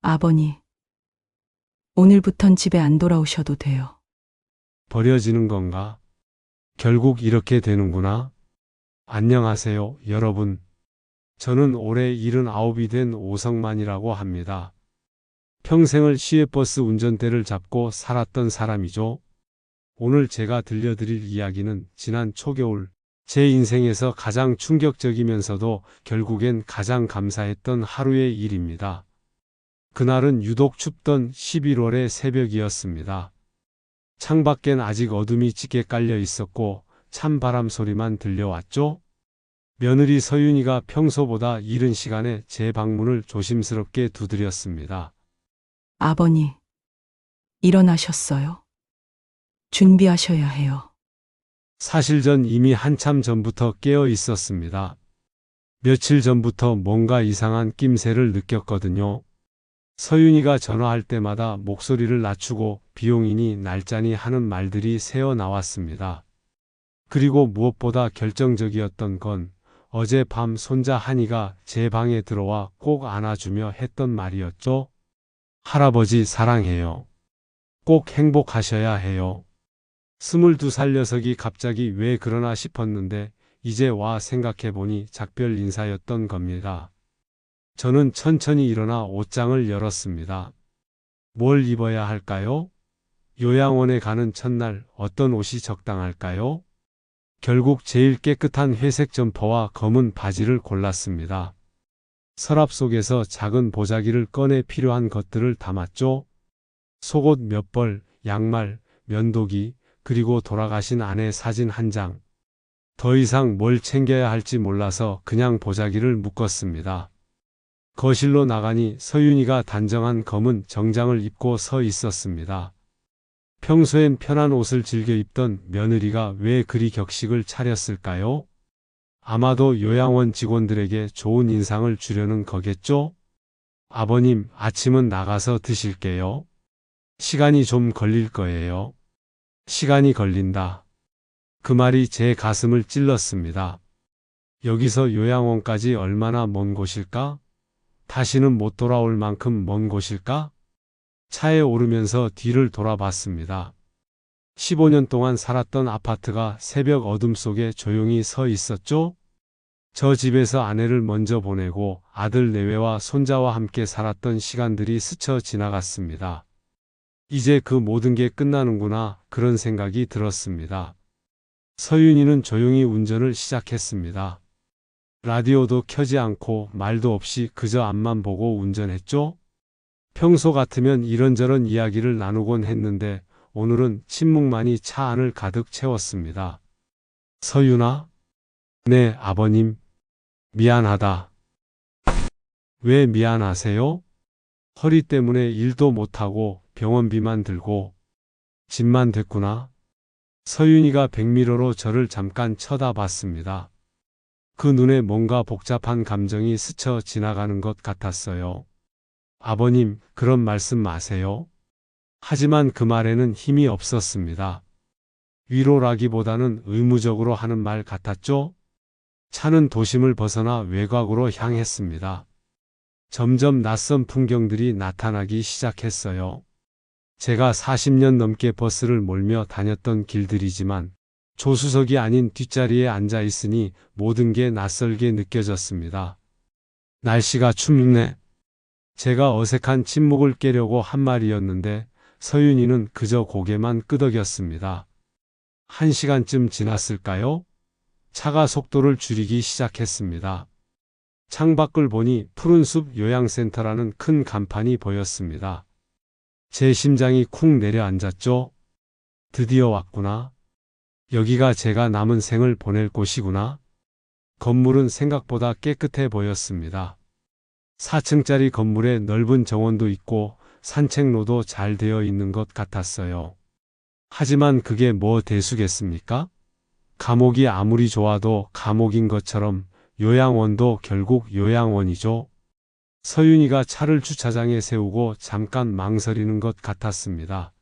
아버니, 오늘부턴 집에 안 돌아오셔도 돼요. 버려지는 건가? 결국 이렇게 되는구나. 안녕하세요, 여러분. 저는 올해 79이 된 오성만이라고 합니다. 평생을 시외버스 운전대를 잡고 살았던 사람이죠. 오늘 제가 들려드릴 이야기는 지난 초겨울 제 인생에서 가장 충격적이면서도 결국엔 가장 감사했던 하루의 일입니다. 그날은 유독 춥던 11월의 새벽이었습니다. 창밖엔 아직 어둠이 짙게 깔려 있었고 찬바람 소리만 들려왔죠. 며느리 서윤이가 평소보다 이른 시간에 제 방문을 조심스럽게 두드렸습니다. 아버니, 일어나셨어요? 준비하셔야 해요. 사실 전 이미 한참 전부터 깨어 있었습니다. 며칠 전부터 뭔가 이상한 낌새를 느꼈거든요. 서윤이가 전화할 때마다 목소리를 낮추고 비용이니 날짜니 하는 말들이 새어 나왔습니다. 그리고 무엇보다 결정적이었던 건 어젯밤 손자 한이가 제 방에 들어와 꼭 안아주며 했던 말이었죠. 할아버지 사랑해요. 꼭 행복하셔야 해요. 22살 녀석이 갑자기 왜 그러나 싶었는데 이제 와 생각해보니 작별 인사였던 겁니다. 저는 천천히 일어나 옷장을 열었습니다. 뭘 입어야 할까요? 요양원에 가는 첫날 어떤 옷이 적당할까요? 결국 제일 깨끗한 회색 점퍼와 검은 바지를 골랐습니다. 서랍 속에서 작은 보자기를 꺼내 필요한 것들을 담았죠. 속옷 몇 벌, 양말, 면도기, 그리고 돌아가신 아내 사진 한 장. 더 이상 뭘 챙겨야 할지 몰라서 그냥 보자기를 묶었습니다. 거실로 나가니 서윤이가 단정한 검은 정장을 입고 서 있었습니다. 평소엔 편한 옷을 즐겨 입던 며느리가 왜 그리 격식을 차렸을까요? 아마도 요양원 직원들에게 좋은 인상을 주려는 거겠죠? 아버님, 아침은 나가서 드실게요. 시간이 좀 걸릴 거예요. 시간이 걸린다. 그 말이 제 가슴을 찔렀습니다. 여기서 요양원까지 얼마나 먼 곳일까? 다시는 못 돌아올 만큼 먼 곳일까? 차에 오르면서 뒤를 돌아봤습니다. 15년 동안 살았던 아파트가 새벽 어둠 속에 조용히 서 있었죠? 저 집에서 아내를 먼저 보내고 아들 내외와 손자와 함께 살았던 시간들이 스쳐 지나갔습니다. 이제 그 모든 게 끝나는구나 그런 생각이 들었습니다. 서윤이는 조용히 운전을 시작했습니다. 라디오도 켜지 않고 말도 없이 그저 앞만 보고 운전했죠? 평소 같으면 이런저런 이야기를 나누곤 했는데 오늘은 침묵만이 차 안을 가득 채웠습니다. 서윤아? 네, 아버님. 미안하다. 왜 미안하세요? 허리 때문에 일도 못하고 병원비만 들고 집만 됐구나. 서윤이가 백미러로 저를 잠깐 쳐다봤습니다. 그 눈에 뭔가 복잡한 감정이 스쳐 지나가는 것 같았어요. 아버님, 그런 말씀 마세요. 하지만 그 말에는 힘이 없었습니다. 위로라기보다는 의무적으로 하는 말 같았죠? 차는 도심을 벗어나 외곽으로 향했습니다. 점점 낯선 풍경들이 나타나기 시작했어요. 제가 40년 넘게 버스를 몰며 다녔던 길들이지만 조수석이 아닌 뒷자리에 앉아 있으니 모든 게 낯설게 느껴졌습니다. 날씨가 춥네. 제가 어색한 침묵을 깨려고 한 말이었는데 서윤이는 그저 고개만 끄덕였습니다. 1시간쯤 지났을까요? 차가 속도를 줄이기 시작했습니다. 창밖을 보니 푸른숲 요양센터라는 큰 간판이 보였습니다. 제 심장이 쿵 내려앉았죠. 드디어 왔구나. 여기가 제가 남은 생을 보낼 곳이구나. 건물은 생각보다 깨끗해 보였습니다. 4층짜리 건물에 넓은 정원도 있고 산책로도 잘 되어 있는 것 같았어요. 하지만 그게 뭐 대수겠습니까? 감옥이 아무리 좋아도 감옥인 것처럼 요양원도 결국 요양원이죠. 서윤이가 차를 주차장에 세우고 잠깐 망설이는 것 같았습니다.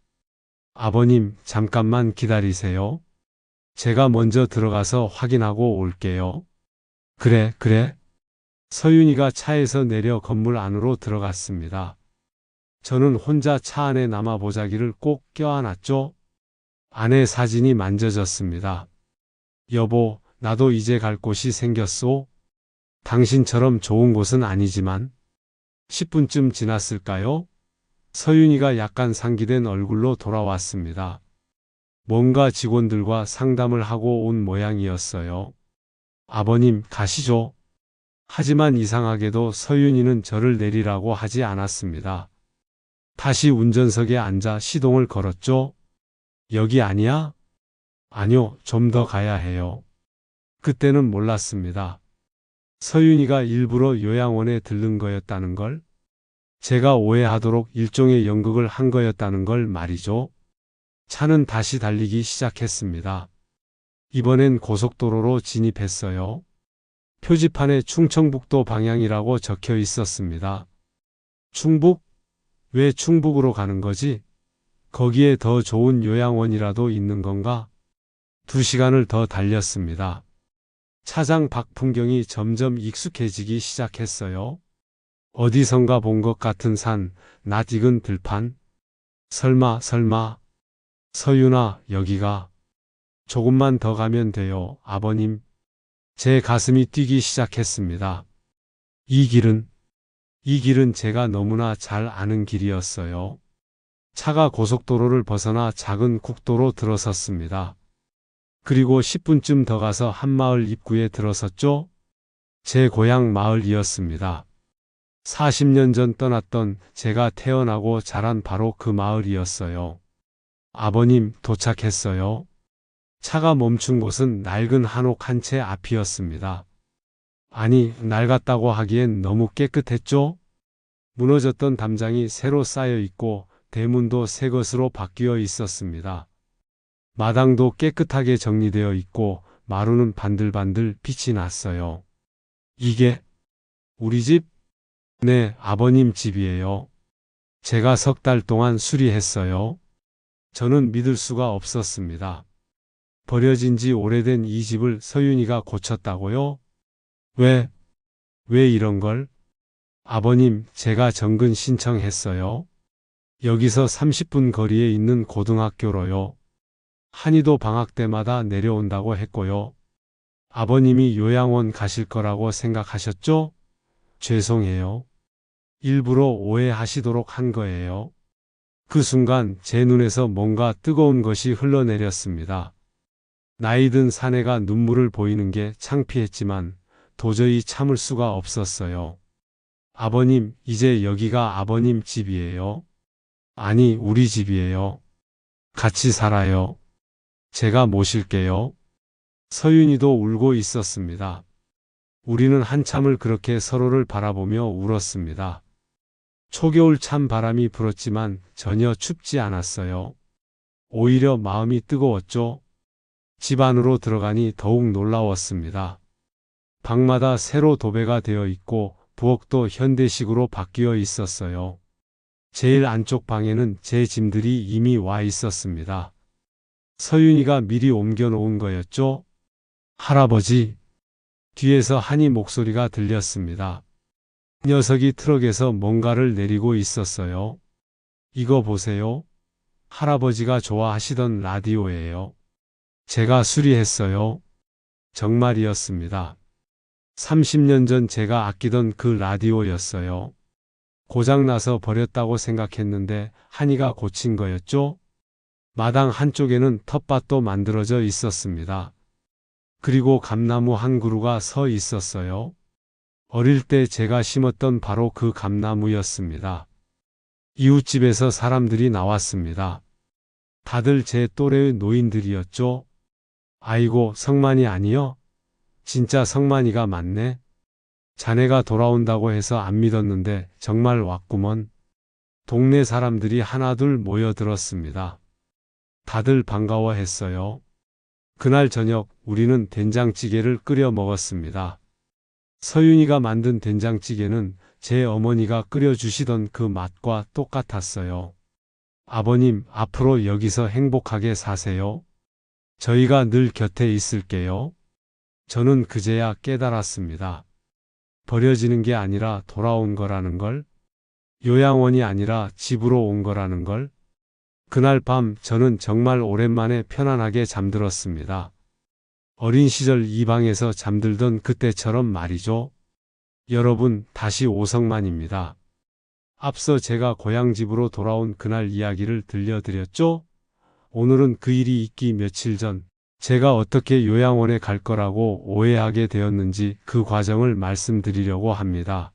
아버님, 잠깐만 기다리세요. 제가 먼저 들어가서 확인하고 올게요. 그래. 서윤이가 차에서 내려 건물 안으로 들어갔습니다. 저는 혼자 차 안에 남아 보자기를 꼭 껴안았죠. 아내 사진이 만져졌습니다. 여보, 나도 이제 갈 곳이 생겼소. 당신처럼 좋은 곳은 아니지만 10분쯤 지났을까요? 서윤이가 약간 상기된 얼굴로 돌아왔습니다. 뭔가 직원들과 상담을 하고 온 모양이었어요. 아버님, 가시죠. 하지만 이상하게도 서윤이는 저를 내리라고 하지 않았습니다. 다시 운전석에 앉아 시동을 걸었죠. 여기 아니야? 아니요, 좀 더 가야 해요. 그때는 몰랐습니다. 서윤이가 일부러 요양원에 들른 거였다는 걸, 제가 오해하도록 일종의 연극을 한 거였다는 걸 말이죠. 차는 다시 달리기 시작했습니다. 이번엔 고속도로로 진입했어요. 표지판에 충청북도 방향이라고 적혀 있었습니다. 충북? 왜 충북으로 가는 거지? 거기에 더 좋은 요양원이라도 있는 건가? 2시간을 더 달렸습니다. 차장 밖 풍경이 점점 익숙해지기 시작했어요. 어디선가 본 것 같은 산, 낯익은 들판. 설마. 서윤아, 여기가. 조금만 더 가면 돼요, 아버님. 제 가슴이 뛰기 시작했습니다. 이 길은 제가 너무나 잘 아는 길이었어요. 차가 고속도로를 벗어나 작은 국도로 들어섰습니다. 그리고 10분쯤 더 가서 한마을 입구에 들어섰죠. 제 고향 마을이었습니다. 40년 전 떠났던 제가 태어나고 자란 바로 그 마을이었어요. 아버님, 도착했어요. 차가 멈춘 곳은 낡은 한옥 한 채 앞이었습니다. 아니, 낡았다고 하기엔 너무 깨끗했죠? 무너졌던 담장이 새로 쌓여 있고 대문도 새 것으로 바뀌어 있었습니다. 마당도 깨끗하게 정리되어 있고 마루는 반들반들 빛이 났어요. 이게 우리 집? 네, 아버님 집이에요. 제가 3달 동안 수리했어요. 저는 믿을 수가 없었습니다. 버려진 지 오래된 이 집을 서윤이가 고쳤다고요? 왜 이런 걸? 아버님, 제가 정근 신청했어요. 여기서 30분 거리에 있는 고등학교로요. 한이도 방학 때마다 내려온다고 했고요. 아버님이 요양원 가실 거라고 생각하셨죠? 죄송해요. 일부러 오해하시도록 한 거예요. 그 순간 제 눈에서 뭔가 뜨거운 것이 흘러내렸습니다. 나이든 사내가 눈물을 보이는 게 창피했지만 도저히 참을 수가 없었어요. 아버님, 이제 여기가 아버님 집이에요. 아니, 우리 집이에요. 같이 살아요. 제가 모실게요. 서윤이도 울고 있었습니다. 우리는 한참을 그렇게 서로를 바라보며 울었습니다. 초겨울 찬 바람이 불었지만 전혀 춥지 않았어요. 오히려 마음이 뜨거웠죠. 집 안으로 들어가니 더욱 놀라웠습니다. 방마다 새로 도배가 되어 있고 부엌도 현대식으로 바뀌어 있었어요. 제일 안쪽 방에는 제 짐들이 이미 와 있었습니다. 서윤이가 미리 옮겨 놓은 거였죠. 할아버지. 뒤에서 한이 목소리가 들렸습니다. 녀석이 트럭에서 뭔가를 내리고 있었어요. 이거 보세요. 할아버지가 좋아하시던 라디오예요. 제가 수리했어요. 정말이었습니다. 30년 전 제가 아끼던 그 라디오였어요. 고장나서 버렸다고 생각했는데 한이가 고친 거였죠? 마당 한쪽에는 텃밭도 만들어져 있었습니다. 그리고 감나무 한 그루가 서 있었어요. 어릴 때 제가 심었던 바로 그 감나무였습니다. 이웃집에서 사람들이 나왔습니다. 다들 제 또래의 노인들이었죠. 아이고, 성만이 아니여? 진짜 성만이가 맞네. 자네가 돌아온다고 해서 안 믿었는데 정말 왔구먼. 동네 사람들이 하나둘 모여들었습니다. 다들 반가워했어요. 그날 저녁 우리는 된장찌개를 끓여 먹었습니다. 서윤이가 만든 된장찌개는 제 어머니가 끓여주시던 그 맛과 똑같았어요. 아버님, 앞으로 여기서 행복하게 사세요. 저희가 늘 곁에 있을게요. 저는 그제야 깨달았습니다. 버려지는 게 아니라 돌아온 거라는 걸. 요양원이 아니라 집으로 온 거라는 걸. 그날 밤 저는 정말 오랜만에 편안하게 잠들었습니다. 어린 시절 이 방에서 잠들던 그때처럼 말이죠. 여러분, 다시 오성만입니다. 앞서 제가 고향집으로 돌아온 그날 이야기를 들려드렸죠? 오늘은 그 일이 있기 며칠 전, 제가 어떻게 요양원에 갈 거라고 오해하게 되었는지 그 과정을 말씀드리려고 합니다.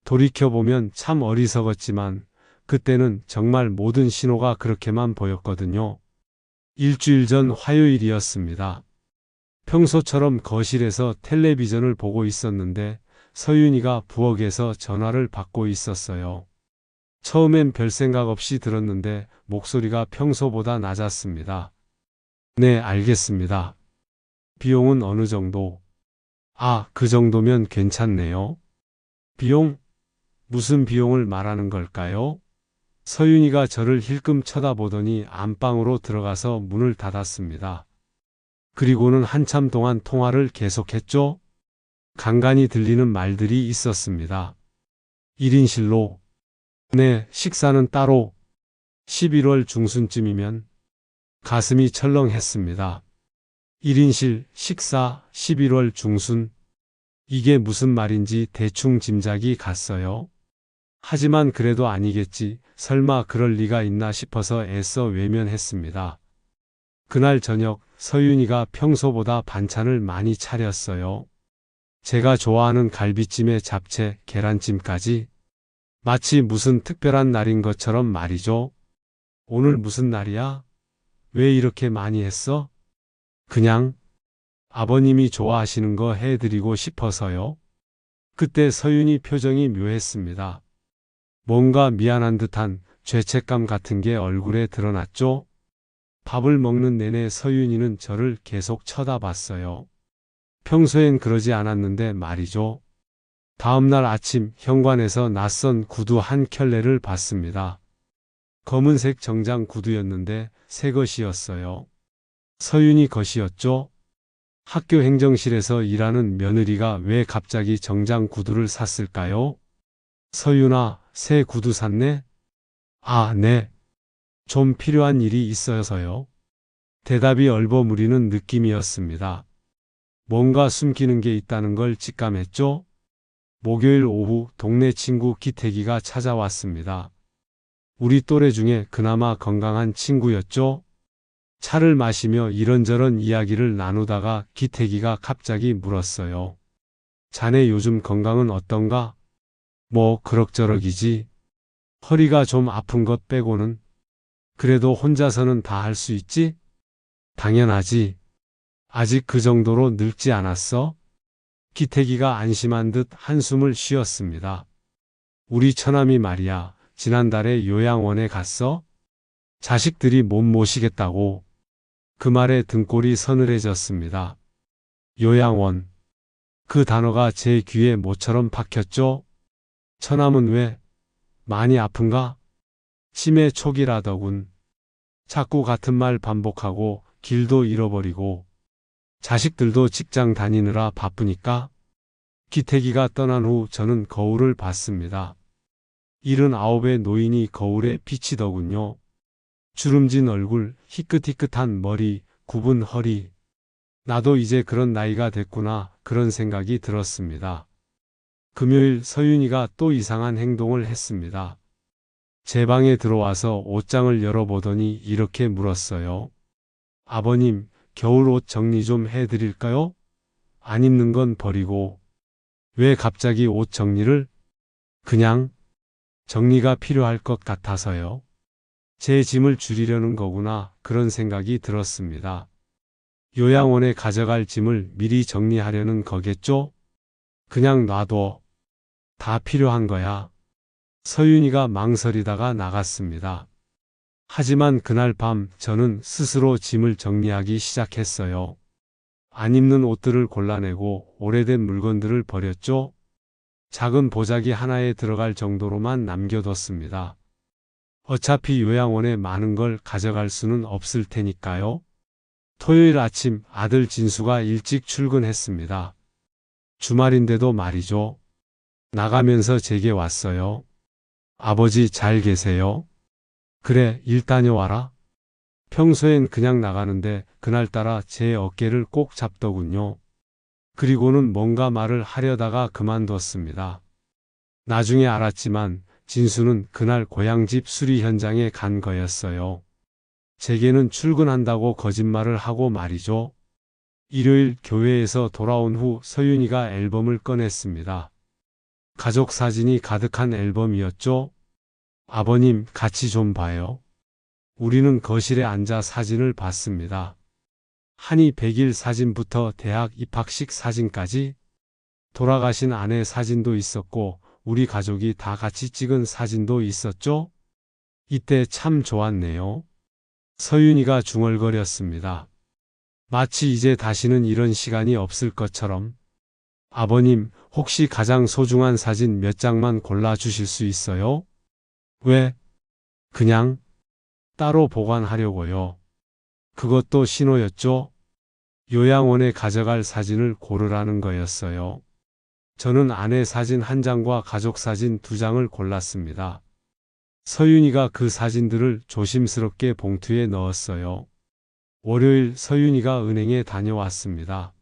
돌이켜보면 참 어리석었지만, 그때는 정말 모든 신호가 그렇게만 보였거든요. 일주일 전 화요일이었습니다. 평소처럼 거실에서 텔레비전을 보고 있었는데 서윤이가 부엌에서 전화를 받고 있었어요. 처음엔 별 생각 없이 들었는데 목소리가 평소보다 낮았습니다. 네, 알겠습니다. 비용은 어느 정도? 아, 그 정도면 괜찮네요. 비용? 무슨 비용을 말하는 걸까요? 서윤이가 저를 힐끔 쳐다보더니 안방으로 들어가서 문을 닫았습니다. 그리고는 한참 동안 통화를 계속했죠. 간간히 들리는 말들이 있었습니다. 1인실로. 네, 식사는 따로. 11월 중순쯤이면. 가슴이 철렁했습니다. 1인실, 식사, 11월 중순. 이게 무슨 말인지 대충 짐작이 갔어요. 하지만 그래도 아니겠지, 설마 그럴 리가 있나 싶어서 애써 외면했습니다. 그날 저녁 서윤이가 평소보다 반찬을 많이 차렸어요. 제가 좋아하는 갈비찜에 잡채, 계란찜까지. 마치 무슨 특별한 날인 것처럼 말이죠. 오늘 무슨 날이야? 왜 이렇게 많이 했어? 그냥 아버님이 좋아하시는 거 해드리고 싶어서요. 그때 서윤이 표정이 묘했습니다. 뭔가 미안한 듯한 죄책감 같은 게 얼굴에 드러났죠. 밥을 먹는 내내 서윤이는 저를 계속 쳐다봤어요. 평소엔 그러지 않았는데 말이죠. 다음날 아침 현관에서 낯선 구두 한 켤레를 봤습니다. 검은색 정장 구두였는데 새 것이었어요. 서윤이 것이었죠. 학교 행정실에서 일하는 며느리가 왜 갑자기 정장 구두를 샀을까요? 서윤아, 새 구두 샀네? 아, 네. 좀 필요한 일이 있어서요. 대답이 얼버무리는 느낌이었습니다. 뭔가 숨기는 게 있다는 걸 직감했죠? 목요일 오후 동네 친구 기태기가 찾아왔습니다. 우리 또래 중에 그나마 건강한 친구였죠? 차를 마시며 이런저런 이야기를 나누다가 기태기가 갑자기 물었어요. 자네 요즘 건강은 어떤가? 뭐 그럭저럭이지. 허리가 좀 아픈 것 빼고는. 그래도 혼자서는 다 할 수 있지? 당연하지. 아직 그 정도로 늙지 않았어? 기태기가 안심한 듯 한숨을 쉬었습니다. 우리 처남이 말이야, 지난달에 요양원에 갔어? 자식들이 못 모시겠다고. 그 말에 등골이 서늘해졌습니다. 요양원. 그 단어가 제 귀에 모처럼 박혔죠? 처남은 왜? 많이 아픈가? 치매 초기라더군. 자꾸 같은 말 반복하고 길도 잃어버리고 자식들도 직장 다니느라 바쁘니까. 기태기가 떠난 후 저는 거울을 봤습니다. 79의 노인이 거울에 비치더군요. 주름진 얼굴, 희끗희끗한 머리, 굽은 허리. 나도 이제 그런 나이가 됐구나, 그런 생각이 들었습니다. 금요일 서윤이가 또 이상한 행동을 했습니다. 제 방에 들어와서 옷장을 열어보더니 이렇게 물었어요. 아버님, 겨울 옷 정리 좀 해드릴까요? 안 입는 건 버리고. 왜 갑자기 옷 정리를? 그냥 정리가 필요할 것 같아서요. 제 짐을 줄이려는 거구나, 그런 생각이 들었습니다. 요양원에 가져갈 짐을 미리 정리하려는 거겠죠? 그냥 놔둬. 다 필요한 거야. 서윤이가 망설이다가 나갔습니다. 하지만 그날 밤 저는 스스로 짐을 정리하기 시작했어요. 안 입는 옷들을 골라내고 오래된 물건들을 버렸죠. 작은 보자기 하나에 들어갈 정도로만 남겨뒀습니다. 어차피 요양원에 많은 걸 가져갈 수는 없을 테니까요. 토요일 아침 아들 진수가 일찍 출근했습니다. 주말인데도 말이죠. 나가면서 제게 왔어요. 아버지 잘 계세요? 그래, 일 다녀와라. 평소엔 그냥 나가는데 그날따라 제 어깨를 꼭 잡더군요. 그리고는 뭔가 말을 하려다가 그만뒀습니다. 나중에 알았지만 진수는 그날 고향집 수리 현장에 간 거였어요. 제게는 출근한다고 거짓말을 하고 말이죠. 일요일 교회에서 돌아온 후 서윤이가 앨범을 꺼냈습니다. 가족 사진이 가득한 앨범이었죠. 아버님, 같이 좀 봐요. 우리는 거실에 앉아 사진을 봤습니다. 한이 100일 사진부터 대학 입학식 사진까지 돌아가신 아내 사진도 있었고 우리 가족이 다 같이 찍은 사진도 있었죠. 이때 참 좋았네요. 서윤이가 중얼거렸습니다. 마치 이제 다시는 이런 시간이 없을 것처럼. 아버님, 혹시 가장 소중한 사진 몇 장만 골라주실 수 있어요? 왜? 그냥 따로 보관하려고요. 그것도 신호였죠? 요양원에 가져갈 사진을 고르라는 거였어요. 저는 아내 사진 한 장과 가족 사진 2장을 골랐습니다. 서윤이가 그 사진들을 조심스럽게 봉투에 넣었어요. 월요일 서윤이가 은행에 다녀왔습니다.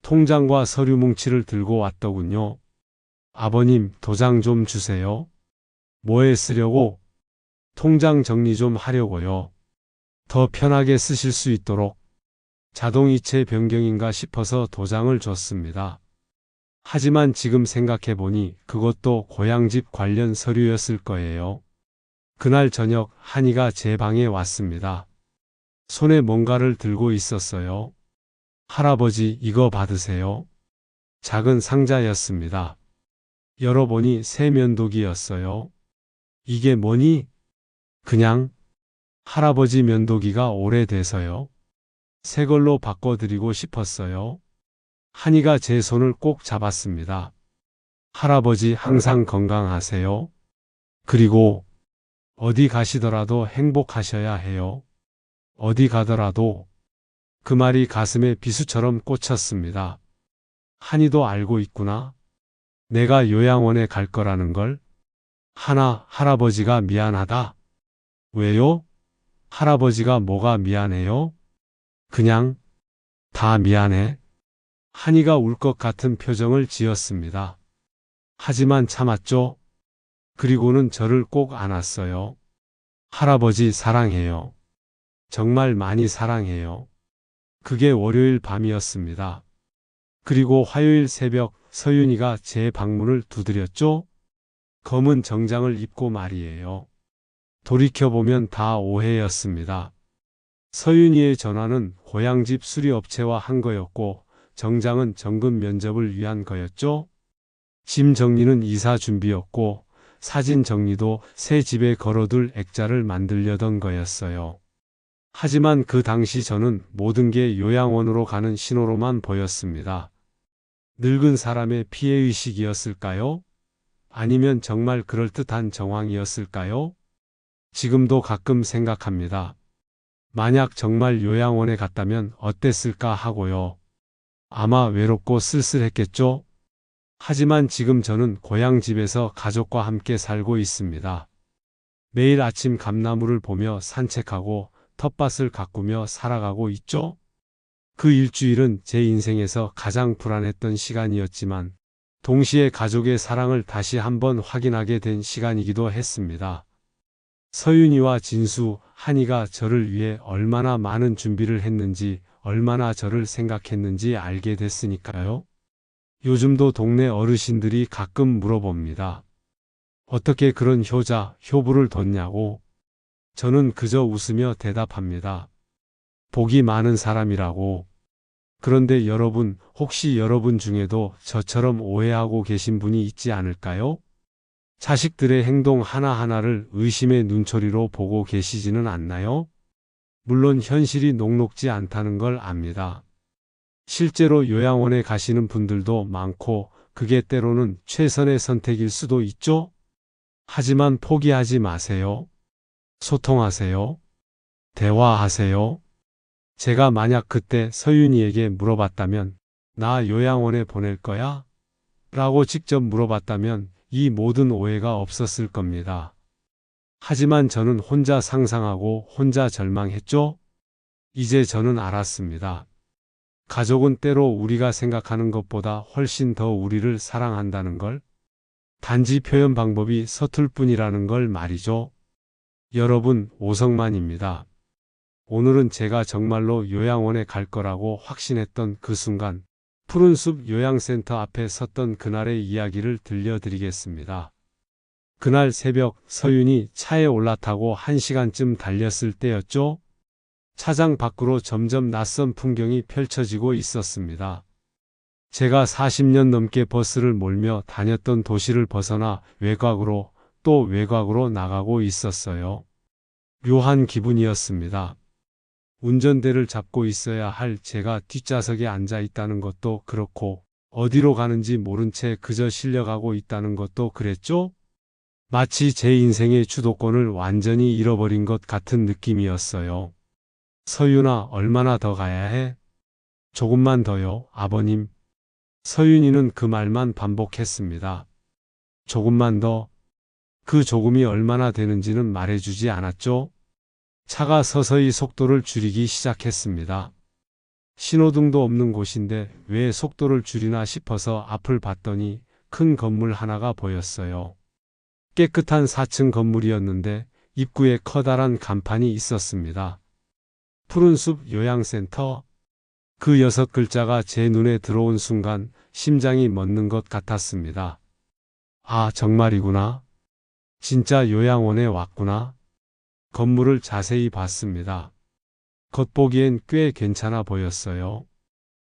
통장과 서류 뭉치를 들고 왔더군요. 아버님, 도장 좀 주세요. 뭐에 쓰려고? 통장 정리 좀 하려고요. 더 편하게 쓰실 수 있도록. 자동이체 변경인가 싶어서 도장을 줬습니다. 하지만 지금 생각해보니 그것도 고향집 관련 서류였을 거예요. 그날 저녁 한이가 제 방에 왔습니다. 손에 뭔가를 들고 있었어요. 할아버지, 이거 받으세요. 작은 상자였습니다. 열어보니 새 면도기였어요. 이게 뭐니? 그냥 할아버지 면도기가 오래돼서요. 새 걸로 바꿔드리고 싶었어요. 한이가 제 손을 꼭 잡았습니다. 할아버지 항상 건강하세요. 그리고 어디 가시더라도 행복하셔야 해요. 어디 가더라도. 그 말이 가슴에 비수처럼 꽂혔습니다. 한이도 알고 있구나. 내가 요양원에 갈 거라는 걸. 할아버지가 미안하다. 왜요? 할아버지가 뭐가 미안해요? 그냥 다 미안해. 한이가 울 것 같은 표정을 지었습니다. 하지만 참았죠. 그리고는 저를 꼭 안았어요. 할아버지 사랑해요. 정말 많이 사랑해요. 그게 월요일 밤이었습니다. 그리고 화요일 새벽 서윤이가 제 방문을 두드렸죠. 검은 정장을 입고 말이에요. 돌이켜보면 다 오해였습니다. 서윤이의 전화는 고향집 수리업체와 한 거였고 정장은 정금 면접을 위한 거였죠. 짐 정리는 이사 준비였고 사진 정리도 새 집에 걸어둘 액자를 만들려던 거였어요. 하지만 그 당시 저는 모든 게 요양원으로 가는 신호로만 보였습니다. 늙은 사람의 피해의식이었을까요? 아니면 정말 그럴듯한 정황이었을까요? 지금도 가끔 생각합니다. 만약 정말 요양원에 갔다면 어땠을까 하고요. 아마 외롭고 쓸쓸했겠죠? 하지만 지금 저는 고향집에서 가족과 함께 살고 있습니다. 매일 아침 감나무를 보며 산책하고 텃밭을 가꾸며 살아가고 있죠? 그 일주일은 제 인생에서 가장 불안했던 시간이었지만 동시에 가족의 사랑을 다시 한번 확인하게 된 시간이기도 했습니다. 서윤이와 진수, 한이가 저를 위해 얼마나 많은 준비를 했는지, 얼마나 저를 생각했는지 알게 됐으니까요. 요즘도 동네 어르신들이 가끔 물어봅니다. 어떻게 그런 효부를 뒀냐고. 저는 그저 웃으며 대답합니다. 복이 많은 사람이라고. 그런데 여러분, 혹시 여러분 중에도 저처럼 오해하고 계신 분이 있지 않을까요? 자식들의 행동 하나하나를 의심의 눈초리로 보고 계시지는 않나요? 물론 현실이 녹록지 않다는 걸 압니다. 실제로 요양원에 가시는 분들도 많고 그게 때로는 최선의 선택일 수도 있죠? 하지만 포기하지 마세요. 소통하세요. 대화하세요. 제가 만약 그때 서윤이에게 물어봤다면 나 요양원에 보낼 거야? 라고 직접 물어봤다면 이 모든 오해가 없었을 겁니다. 하지만 저는 혼자 상상하고 혼자 절망했죠? 이제 저는 알았습니다. 가족은 때로 우리가 생각하는 것보다 훨씬 더 우리를 사랑한다는 걸, 단지 표현 방법이 서툴 뿐이라는 걸 말이죠. 여러분, 오성만입니다. 오늘은 제가 정말로 요양원에 갈 거라고 확신했던 그 순간, 푸른숲 요양센터 앞에 섰던 그날의 이야기를 들려드리겠습니다. 그날 새벽 서윤이 차에 올라타고 1시간쯤 달렸을 때였죠. 차장 밖으로 점점 낯선 풍경이 펼쳐지고 있었습니다. 제가 40년 넘게 버스를 몰며 다녔던 도시를 벗어나 외곽으로 또 외곽으로 나가고 있었어요. 묘한 기분이었습니다. 운전대를 잡고 있어야 할 제가 뒷좌석에 앉아 있다는 것도 그렇고 어디로 가는지 모른 채 그저 실려가고 있다는 것도 그랬죠? 마치 제 인생의 주도권을 완전히 잃어버린 것 같은 느낌이었어요. 서윤아, 얼마나 더 가야 해? 조금만 더요, 아버님. 서윤이는 그 말만 반복했습니다. 조금만 더. 그 조금이 얼마나 되는지는 말해주지 않았죠? 차가 서서히 속도를 줄이기 시작했습니다. 신호등도 없는 곳인데 왜 속도를 줄이나 싶어서 앞을 봤더니 큰 건물 하나가 보였어요. 깨끗한 4층 건물이었는데 입구에 커다란 간판이 있었습니다. 푸른숲 요양센터. 그 6글자가 제 눈에 들어온 순간 심장이 멎는 것 같았습니다. 아, 정말이구나. 진짜 요양원에 왔구나. 건물을 자세히 봤습니다. 겉보기엔 꽤 괜찮아 보였어요.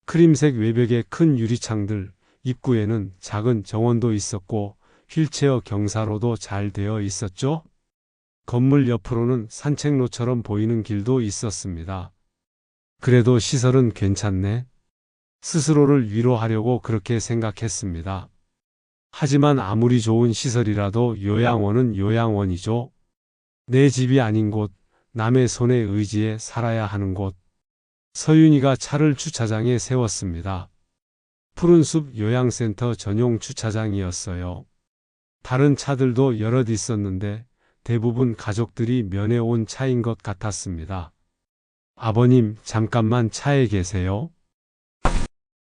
크림색 외벽에 큰 유리창들, 입구에는 작은 정원도 있었고 휠체어 경사로도 잘 되어 있었죠. 건물 옆으로는 산책로처럼 보이는 길도 있었습니다. 그래도 시설은 괜찮네. 스스로를 위로하려고 그렇게 생각했습니다. 하지만 아무리 좋은 시설이라도 요양원은 요양원이죠. 내 집이 아닌 곳, 남의 손에 의지해 살아야 하는 곳. 서윤이가 차를 주차장에 세웠습니다. 푸른숲 요양센터 전용 주차장이었어요. 다른 차들도 여럿 있었는데 대부분 가족들이 면회 온 차인 것 같았습니다. 아버님, 잠깐만 차에 계세요.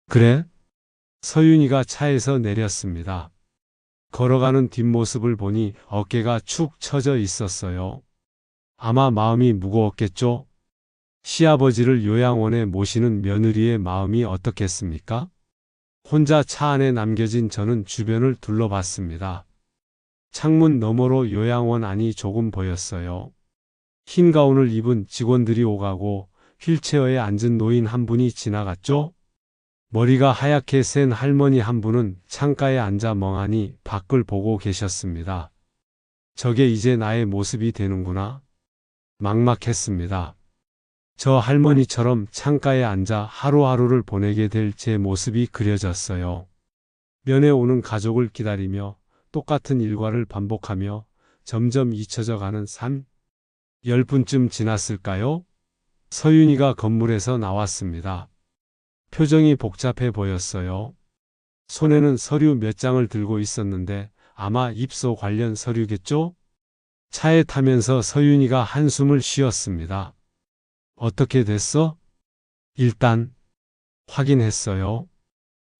그래? 서윤이가 차에서 내렸습니다. 걸어가는 뒷모습을 보니 어깨가 축 처져 있었어요. 아마 마음이 무거웠겠죠? 시아버지를 요양원에 모시는 며느리의 마음이 어떻겠습니까? 혼자 차 안에 남겨진 저는 주변을 둘러봤습니다. 창문 너머로 요양원 안이 조금 보였어요. 흰 가운을 입은 직원들이 오가고 휠체어에 앉은 노인 한 분이 지나갔죠? 머리가 하얗게 센 할머니 한 분은 창가에 앉아 멍하니 밖을 보고 계셨습니다. 저게 이제 나의 모습이 되는구나. 막막했습니다. 저 할머니처럼 창가에 앉아 하루하루를 보내게 될 제 모습이 그려졌어요. 면회 오는 가족을 기다리며 똑같은 일과를 반복하며 점점 잊혀져 가는 삶. 10분쯤 지났을까요? 서윤이가 건물에서 나왔습니다. 표정이 복잡해 보였어요. 손에는 서류 몇 장을 들고 있었는데 아마 입소 관련 서류겠죠? 차에 타면서 서윤이가 한숨을 쉬었습니다. 어떻게 됐어? 일단 확인했어요.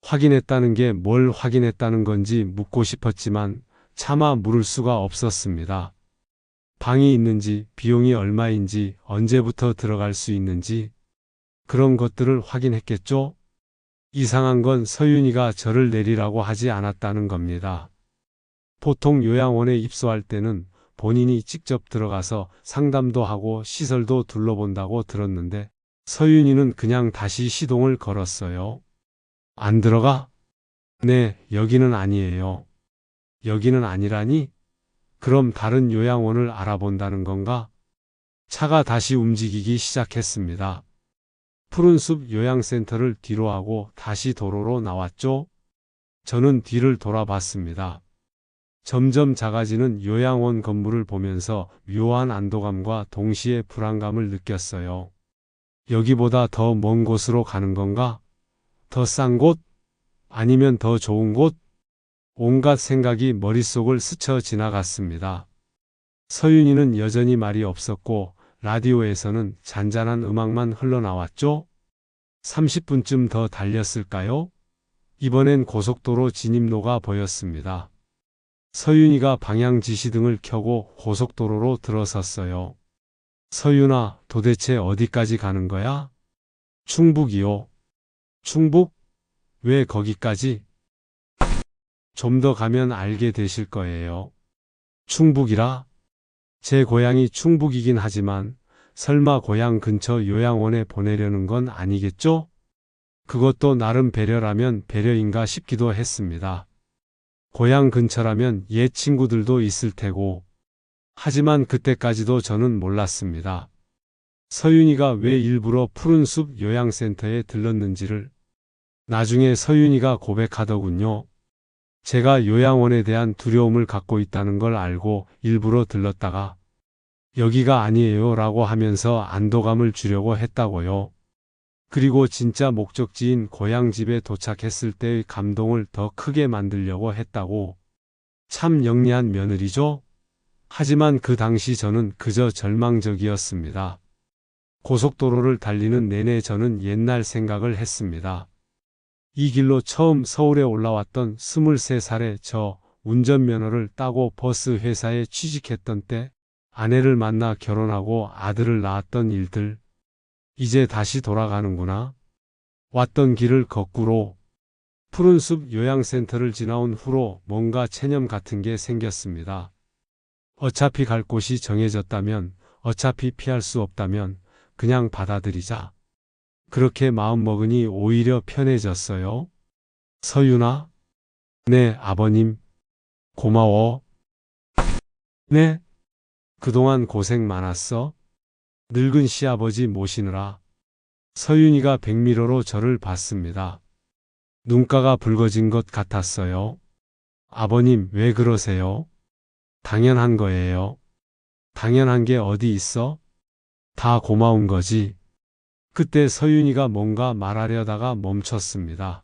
확인했다는 게 뭘 확인했다는 건지 묻고 싶었지만 차마 물을 수가 없었습니다. 방이 있는지, 비용이 얼마인지, 언제부터 들어갈 수 있는지 그런 것들을 확인했겠죠? 이상한 건 서윤이가 저를 내리라고 하지 않았다는 겁니다. 보통 요양원에 입소할 때는 본인이 직접 들어가서 상담도 하고 시설도 둘러본다고 들었는데 서윤이는 그냥 다시 시동을 걸었어요. 안 들어가? 네, 여기는 아니에요. 여기는 아니라니? 그럼 다른 요양원을 알아본다는 건가? 차가 다시 움직이기 시작했습니다. 푸른숲 요양센터를 뒤로 하고 다시 도로로 나왔죠? 저는 뒤를 돌아봤습니다. 점점 작아지는 요양원 건물을 보면서 묘한 안도감과 동시에 불안감을 느꼈어요. 여기보다 더 먼 곳으로 가는 건가? 더 싼 곳? 아니면 더 좋은 곳? 온갖 생각이 머릿속을 스쳐 지나갔습니다. 서윤이는 여전히 말이 없었고 라디오에서는 잔잔한 음악만 흘러나왔죠. 30분쯤 더 달렸을까요? 이번엔 고속도로 진입로가 보였습니다. 서윤이가 방향 지시등을 켜고 고속도로로 들어섰어요. 서윤아, 도대체 어디까지 가는 거야? 충북이요. 충북? 왜 거기까지? 좀 더 가면 알게 되실 거예요. 충북이라? 제 고향이 충북이긴 하지만 설마 고향 근처 요양원에 보내려는 건 아니겠죠? 그것도 나름 배려라면 배려인가 싶기도 했습니다. 고향 근처라면 옛 친구들도 있을 테고. 하지만 그때까지도 저는 몰랐습니다. 서윤이가 왜 일부러 푸른숲 요양센터에 들렀는지를. 나중에 서윤이가 고백하더군요. 제가 요양원에 대한 두려움을 갖고 있다는 걸 알고 일부러 들렀다가 여기가 아니에요 라고 하면서 안도감을 주려고 했다고요. 그리고 진짜 목적지인 고향집에 도착했을 때의 감동을 더 크게 만들려고 했다고. 참 영리한 며느리죠? 하지만 그 당시 저는 그저 절망적이었습니다. 고속도로를 달리는 내내 저는 옛날 생각을 했습니다. 이 길로 처음 서울에 올라왔던 23살의 저, 운전면허를 따고 버스 회사에 취직했던 때, 아내를 만나 결혼하고 아들을 낳았던 일들. 이제 다시 돌아가는구나. 왔던 길을 거꾸로. 푸른숲 요양센터를 지나온 후로 뭔가 체념 같은 게 생겼습니다. 어차피 갈 곳이 정해졌다면, 어차피 피할 수 없다면 그냥 받아들이자. 그렇게 마음먹으니 오히려 편해졌어요. 서윤아? 네, 아버님. 고마워. 네? 그동안 고생 많았어. 늙은 시아버지 모시느라. 서윤이가 백미러로 저를 봤습니다. 눈가가 붉어진 것 같았어요. 아버님, 왜 그러세요? 당연한 거예요. 당연한 게 어디 있어? 다 고마운 거지. 그때 서윤이가 뭔가 말하려다가 멈췄습니다.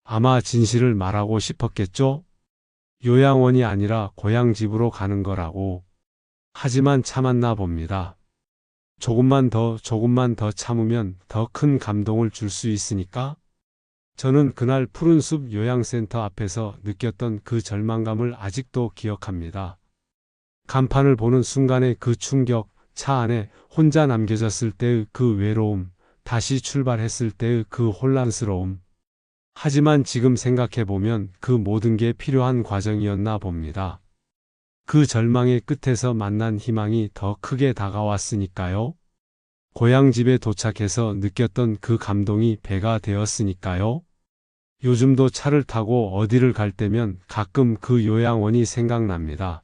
아마 진실을 말하고 싶었겠죠? 요양원이 아니라 고향집으로 가는 거라고. 하지만 참았나 봅니다. 조금만 더 참으면 더 큰 감동을 줄 수 있으니까. 저는 그날 푸른숲 요양센터 앞에서 느꼈던 그 절망감을 아직도 기억합니다. 간판을 보는 순간의 그 충격, 차 안에 혼자 남겨졌을 때의 그 외로움, 다시 출발했을 때의 그 혼란스러움. 하지만 지금 생각해보면 그 모든 게 필요한 과정이었나 봅니다. 그 절망의 끝에서 만난 희망이 더 크게 다가왔으니까요. 고향집에 도착해서 느꼈던 그 감동이 배가 되었으니까요. 요즘도 차를 타고 어디를 갈 때면 가끔 그 요양원이 생각납니다.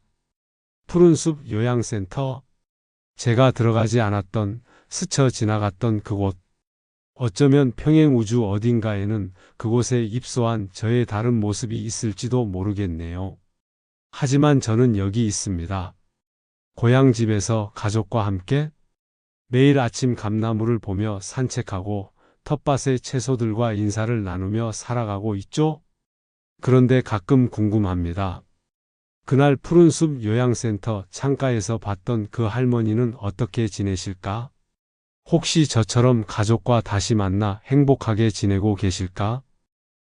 푸른숲 요양센터. 제가 들어가지 않았던, 스쳐 지나갔던 그곳. 어쩌면 평행 우주 어딘가에는 그곳에 입소한 저의 다른 모습이 있을지도 모르겠네요. 하지만 저는 여기 있습니다. 고향집에서 가족과 함께 매일 아침 감나무를 보며 산책하고 텃밭의 채소들과 인사를 나누며 살아가고 있죠? 그런데 가끔 궁금합니다. 그날 푸른숲 요양센터 창가에서 봤던 그 할머니는 어떻게 지내실까? 혹시 저처럼 가족과 다시 만나 행복하게 지내고 계실까?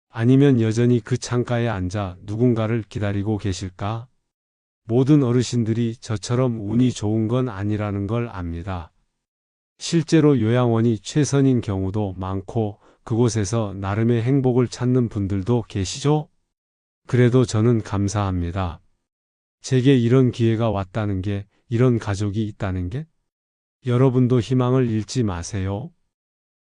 아니면 여전히 그 창가에 앉아 누군가를 기다리고 계실까? 모든 어르신들이 저처럼 운이 좋은 건 아니라는 걸 압니다. 실제로 요양원이 최선인 경우도 많고 그곳에서 나름의 행복을 찾는 분들도 계시죠? 그래도 저는 감사합니다. 제게 이런 기회가 왔다는 게, 이런 가족이 있다는 게. 여러분도 희망을 잃지 마세요.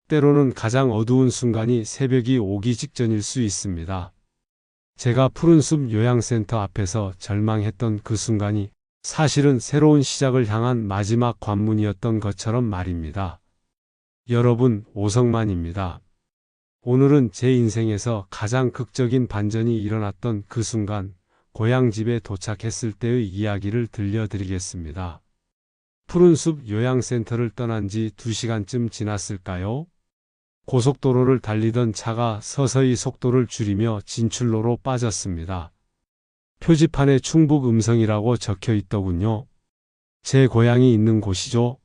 때로는 가장 어두운 순간이 새벽이 오기 직전일 수 있습니다. 제가 푸른숲 요양센터 앞에서 절망했던 그 순간이 사실은 새로운 시작을 향한 마지막 관문이었던 것처럼 말입니다. 여러분, 오성만입니다. 오늘은 제 인생에서 가장 극적인 반전이 일어났던 그 순간, 고향집에 도착했을 때의 이야기를 들려드리겠습니다. 푸른숲 요양센터를 떠난 지 2시간쯤 지났을까요? 고속도로를 달리던 차가 서서히 속도를 줄이며 진출로로 빠졌습니다. 표지판에 충북 음성이라고 적혀 있더군요. 제 고향이 있는 곳이죠.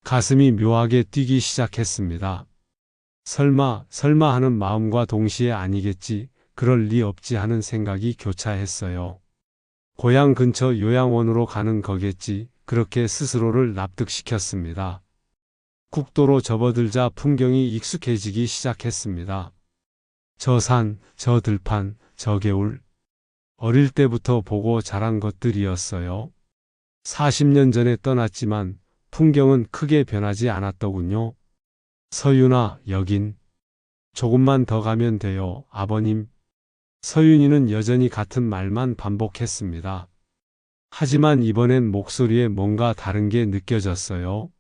가슴이 묘하게 뛰기 시작했습니다. 설마 하는 마음과 동시에 아니겠지, 그럴 리 없지 하는 생각이 교차했어요. 고향 근처 요양원으로 가는 거겠지, 그렇게 스스로를 납득시켰습니다. 국도로 접어들자 풍경이 익숙해지기 시작했습니다. 저 산, 저 들판, 저 개울. 어릴 때부터 보고 자란 것들이었어요. 40년 전에 떠났지만 풍경은 크게 변하지 않았더군요. 서윤아, 여긴. 조금만 더 가면 돼요, 아버님. 서윤이는 여전히 같은 말만 반복했습니다. 하지만 이번엔 목소리에 뭔가 다른 게 느껴졌어요.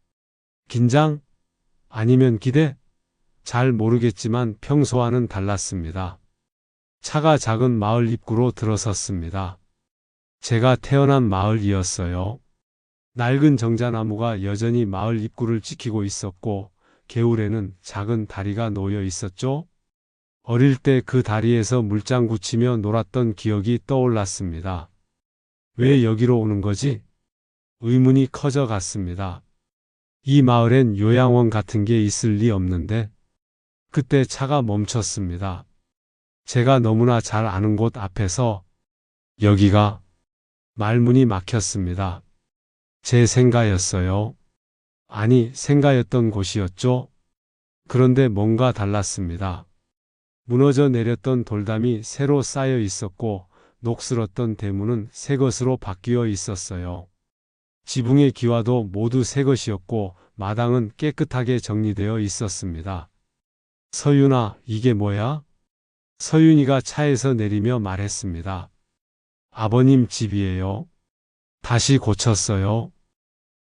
긴장? 아니면 기대? 잘 모르겠지만 평소와는 달랐습니다. 차가 작은 마을 입구로 들어섰습니다. 제가 태어난 마을이었어요. 낡은 정자나무가 여전히 마을 입구를 지키고 있었고, 개울에는 작은 다리가 놓여 있었죠. 어릴 때 그 다리에서 물장구 치며 놀았던 기억이 떠올랐습니다. 왜 여기로 오는 거지? 의문이 커져 갔습니다. 이 마을엔 요양원 같은 게 있을 리 없는데. 그때 차가 멈췄습니다. 제가 너무나 잘 아는 곳 앞에서. 여기가. 말문이 막혔습니다. 제 생가였어요. 아니, 생가였던 곳이었죠. 그런데 뭔가 달랐습니다. 무너져 내렸던 돌담이 새로 쌓여 있었고, 녹슬었던 대문은 새 것으로 바뀌어 있었어요. 지붕의 기와도 모두 새 것이었고, 마당은 깨끗하게 정리되어 있었습니다. 서윤아, 이게 뭐야? 서윤이가 차에서 내리며 말했습니다. 아버님 집이에요. 다시 고쳤어요.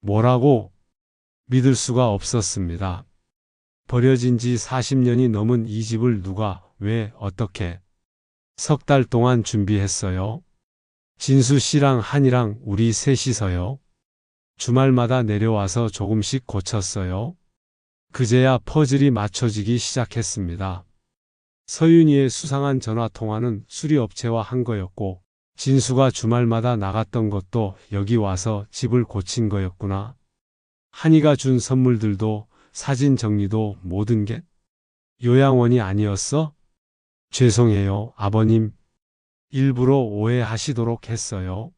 뭐라고? 믿을 수가 없었습니다. 버려진 지 40년이 넘은 이 집을 누가, 왜, 어떻게? 석 달 동안 준비했어요. 진수 씨랑 한이랑 우리 셋이서요. 주말마다 내려와서 조금씩 고쳤어요. 그제야 퍼즐이 맞춰지기 시작했습니다. 서윤이의 수상한 전화통화는 수리업체와 한 거였고, 진수가 주말마다 나갔던 것도 여기 와서 집을 고친 거였구나. 한이가 준 선물들도, 사진 정리도 모든 게 요양원이 아니었어? 죄송해요, 아버님. 일부러 오해하시도록 했어요.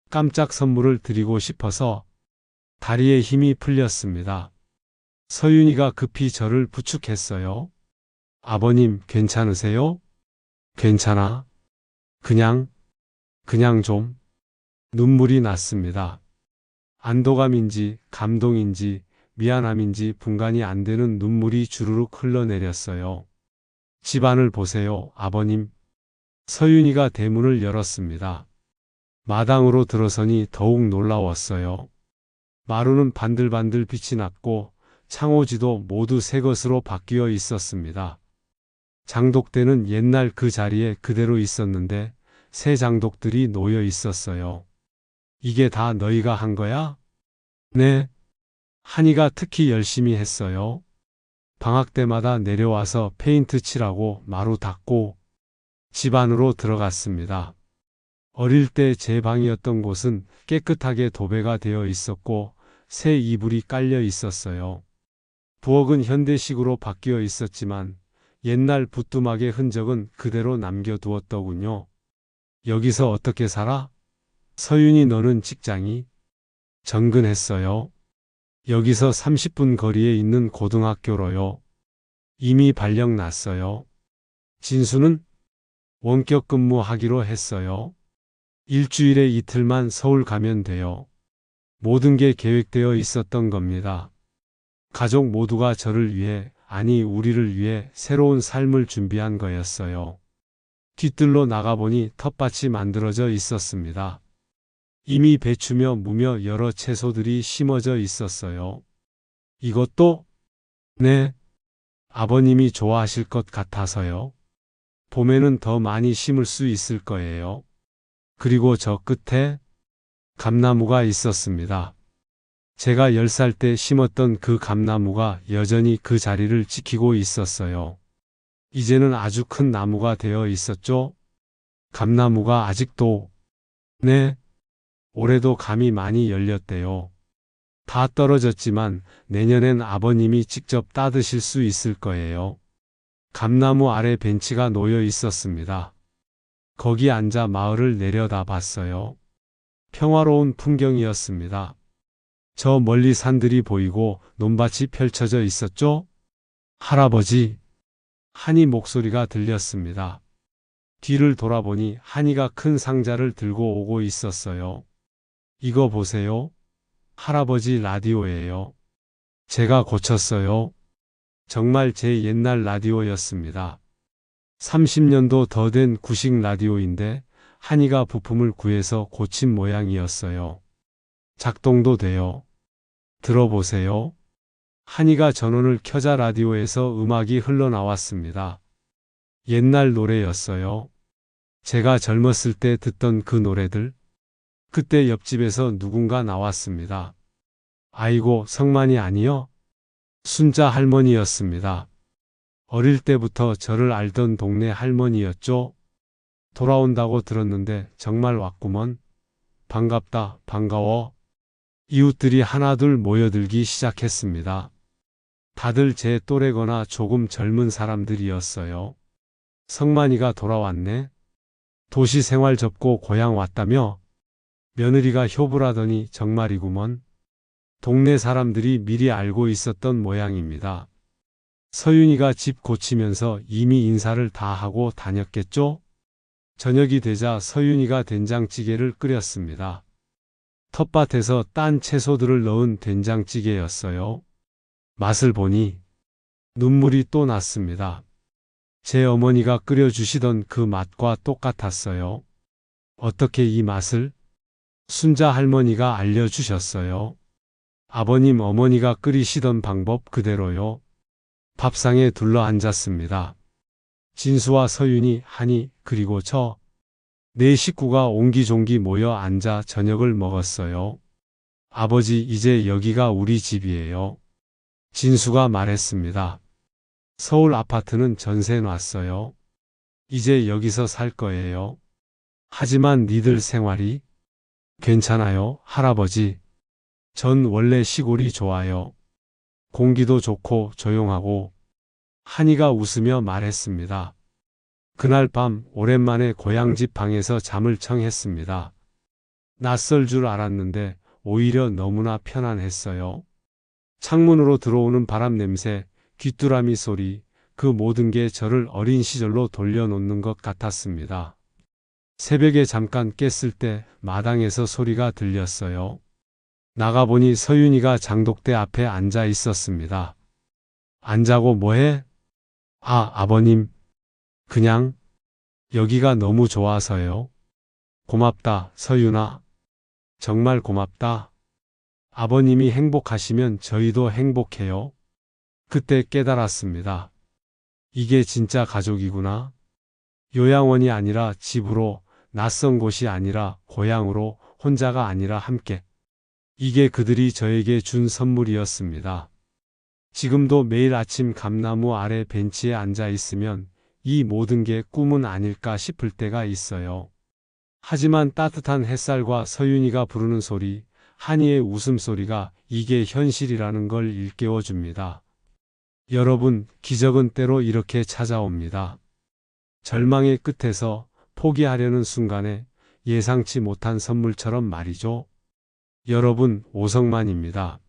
깜짝 선물을 드리고 싶어서. 다리에 힘이 풀렸습니다. 서윤이가 급히 저를 부축했어요. 아버님, 괜찮으세요? 괜찮아. 그냥 좀. 눈물이 났습니다. 안도감인지, 감동인지, 미안함인지 분간이 안 되는 눈물이 주르륵 흘러내렸어요. 집안을 보세요, 아버님. 서윤이가 대문을 열었습니다. 마당으로 들어서니 더욱 놀라웠어요. 마루는 반들반들 빛이 났고, 창호지도 모두 새 것으로 바뀌어 있었습니다. 장독대는 옛날 그 자리에 그대로 있었는데 새 장독들이 놓여 있었어요. 이게 다 너희가 한 거야? 네. 한이가 특히 열심히 했어요. 방학 때마다 내려와서 페인트 칠하고 마루 닦고. 집 안으로 들어갔습니다. 어릴 때 제 방이었던 곳은 깨끗하게 도배가 되어 있었고 새 이불이 깔려 있었어요. 부엌은 현대식으로 바뀌어 있었지만 옛날 부뚜막의 흔적은 그대로 남겨두었더군요. 여기서 어떻게 살아? 서윤이, 너는 직장이? 전근했어요. 여기서 30분 거리에 있는 고등학교로요. 이미 발령 났어요. 진수는? 원격 근무하기로 했어요. 일주일에 이틀만 서울 가면 돼요. 모든 게 계획되어 있었던 겁니다. 가족 모두가 저를 위해, 아니 우리를 위해 새로운 삶을 준비한 거였어요. 뒤뜰로 나가보니 텃밭이 만들어져 있었습니다. 이미 배추며 무며 여러 채소들이 심어져 있었어요. 이것도? 네. 아버님이 좋아하실 것 같아서요. 봄에는 더 많이 심을 수 있을 거예요. 그리고 저 끝에 감나무가 있었습니다. 제가 10살 때 심었던 그 감나무가 여전히 그 자리를 지키고 있었어요. 이제는 아주 큰 나무가 되어 있었죠. 감나무가 아직도 네, 올해도 감이 많이 열렸대요. 다 떨어졌지만 내년엔 아버님이 직접 따드실 수 있을 거예요. 감나무 아래 벤치가 놓여 있었습니다. 거기 앉아 마을을 내려다 봤어요. 평화로운 풍경이었습니다. 저 멀리 산들이 보이고 논밭이 펼쳐져 있었죠? 할아버지, 한이 목소리가 들렸습니다. 뒤를 돌아보니 한이가 큰 상자를 들고 오고 있었어요. 이거 보세요. 할아버지 라디오예요. 제가 고쳤어요. 정말 제 옛날 라디오였습니다. 30년도 더 된 구식 라디오인데 한이가 부품을 구해서 고친 모양이었어요. 작동도 돼요. 들어보세요. 한이가 전원을 켜자 라디오에서 음악이 흘러나왔습니다. 옛날 노래였어요. 제가 젊었을 때 듣던 그 노래들. 그때 옆집에서 누군가 나왔습니다. 아이고, 성만이 아니요? 순자 할머니였습니다. 어릴 때부터 저를 알던 동네 할머니였죠. 돌아온다고 들었는데 정말 왔구먼. 반갑다, 반가워. 이웃들이 하나둘 모여들기 시작했습니다. 다들 제 또래거나 조금 젊은 사람들이었어요. 성만이가 돌아왔네. 도시 생활 접고 고향 왔다며? 며느리가 효부라더니 정말이구먼. 동네 사람들이 미리 알고 있었던 모양입니다. 서윤이가 집 고치면서 이미 인사를 다 하고 다녔겠죠? 저녁이 되자 서윤이가 된장찌개를 끓였습니다. 텃밭에서 딴 채소들을 넣은 된장찌개였어요. 맛을 보니 눈물이 또 났습니다. 제 어머니가 끓여주시던 그 맛과 똑같았어요. 어떻게 이 맛을? 순자 할머니가 알려주셨어요. 아버님 어머니가 끓이시던 방법 그대로요. 밥상에 둘러앉았습니다. 진수와 서윤이, 한이, 그리고 저. 네 식구가 옹기종기 모여 앉아 저녁을 먹었어요. 아버지, 이제 여기가 우리 집이에요. 진수가 말했습니다. 서울 아파트는 전세 놨어요. 이제 여기서 살 거예요. 하지만 니들 생활이 괜찮아요, 할아버지. 전 원래 시골이 좋아요. 공기도 좋고 조용하고. 한이가 웃으며 말했습니다. 그날 밤 오랜만에 고향집 방에서 잠을 청했습니다. 낯설 줄 알았는데 오히려 너무나 편안했어요. 창문으로 들어오는 바람 냄새, 귀뚜라미 소리, 그 모든 게 저를 어린 시절로 돌려놓는 것 같았습니다. 새벽에 잠깐 깼을 때 마당에서 소리가 들렸어요. 나가보니 서윤이가 장독대 앞에 앉아 있었습니다. 안 자고 뭐해? 아, 아버님. 그냥 여기가 너무 좋아서요. 고맙다, 서윤아. 정말 고맙다. 아버님이 행복하시면 저희도 행복해요. 그때 깨달았습니다. 이게 진짜 가족이구나. 요양원이 아니라 집으로, 낯선 곳이 아니라 고향으로, 혼자가 아니라 함께. 이게 그들이 저에게 준 선물이었습니다. 지금도 매일 아침 감나무 아래 벤치에 앉아 있으면 이 모든 게 꿈은 아닐까 싶을 때가 있어요. 하지만 따뜻한 햇살과 서윤이가 부르는 소리, 한이의 웃음소리가 이게 현실이라는 걸 일깨워 줍니다. 여러분, 기적은 때로 이렇게 찾아옵니다. 절망의 끝에서 포기하려는 순간에 예상치 못한 선물처럼 말이죠. 여러분, 오성만입니다.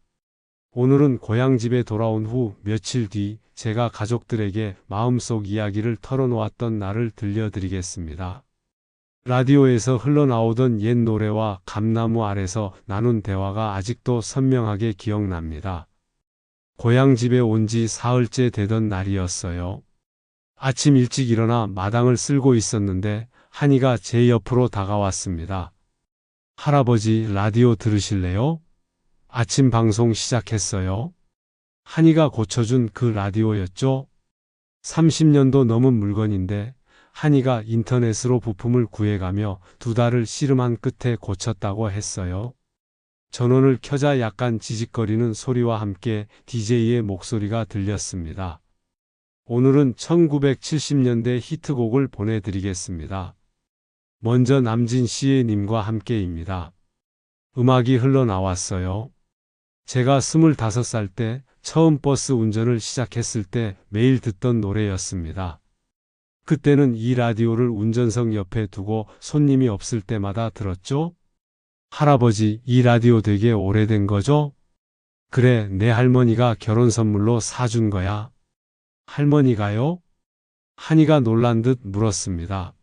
오늘은 고향집에 돌아온 후 며칠 뒤 제가 가족들에게 마음속 이야기를 털어놓았던 날을 들려드리겠습니다. 라디오에서 흘러나오던 옛 노래와 감나무 아래서 나눈 대화가 아직도 선명하게 기억납니다. 고향집에 온 지 사흘째 되던 날이었어요. 아침 일찍 일어나 마당을 쓸고 있었는데 한이가 제 옆으로 다가왔습니다. 할아버지, 라디오 들으실래요? 아침 방송 시작했어요. 한이가 고쳐준 그 라디오였죠? 30년도 넘은 물건인데 한이가 인터넷으로 부품을 구해가며 2달을 씨름한 끝에 고쳤다고 했어요. 전원을 켜자 약간 지직거리는 소리와 함께 DJ의 목소리가 들렸습니다. 오늘은 1970년대 히트곡을 보내드리겠습니다. 먼저 남진 씨의 님과 함께입니다. 음악이 흘러나왔어요. 제가 25살 때 처음 버스 운전을 시작했을 때 매일 듣던 노래였습니다. 그때는 이 라디오를 운전석 옆에 두고 손님이 없을 때마다 들었죠? 할아버지, 이 라디오 되게 오래된 거죠? 그래, 내 할머니가 결혼 선물로 사준 거야. 할머니가요? 한이가 놀란 듯 물었습니다.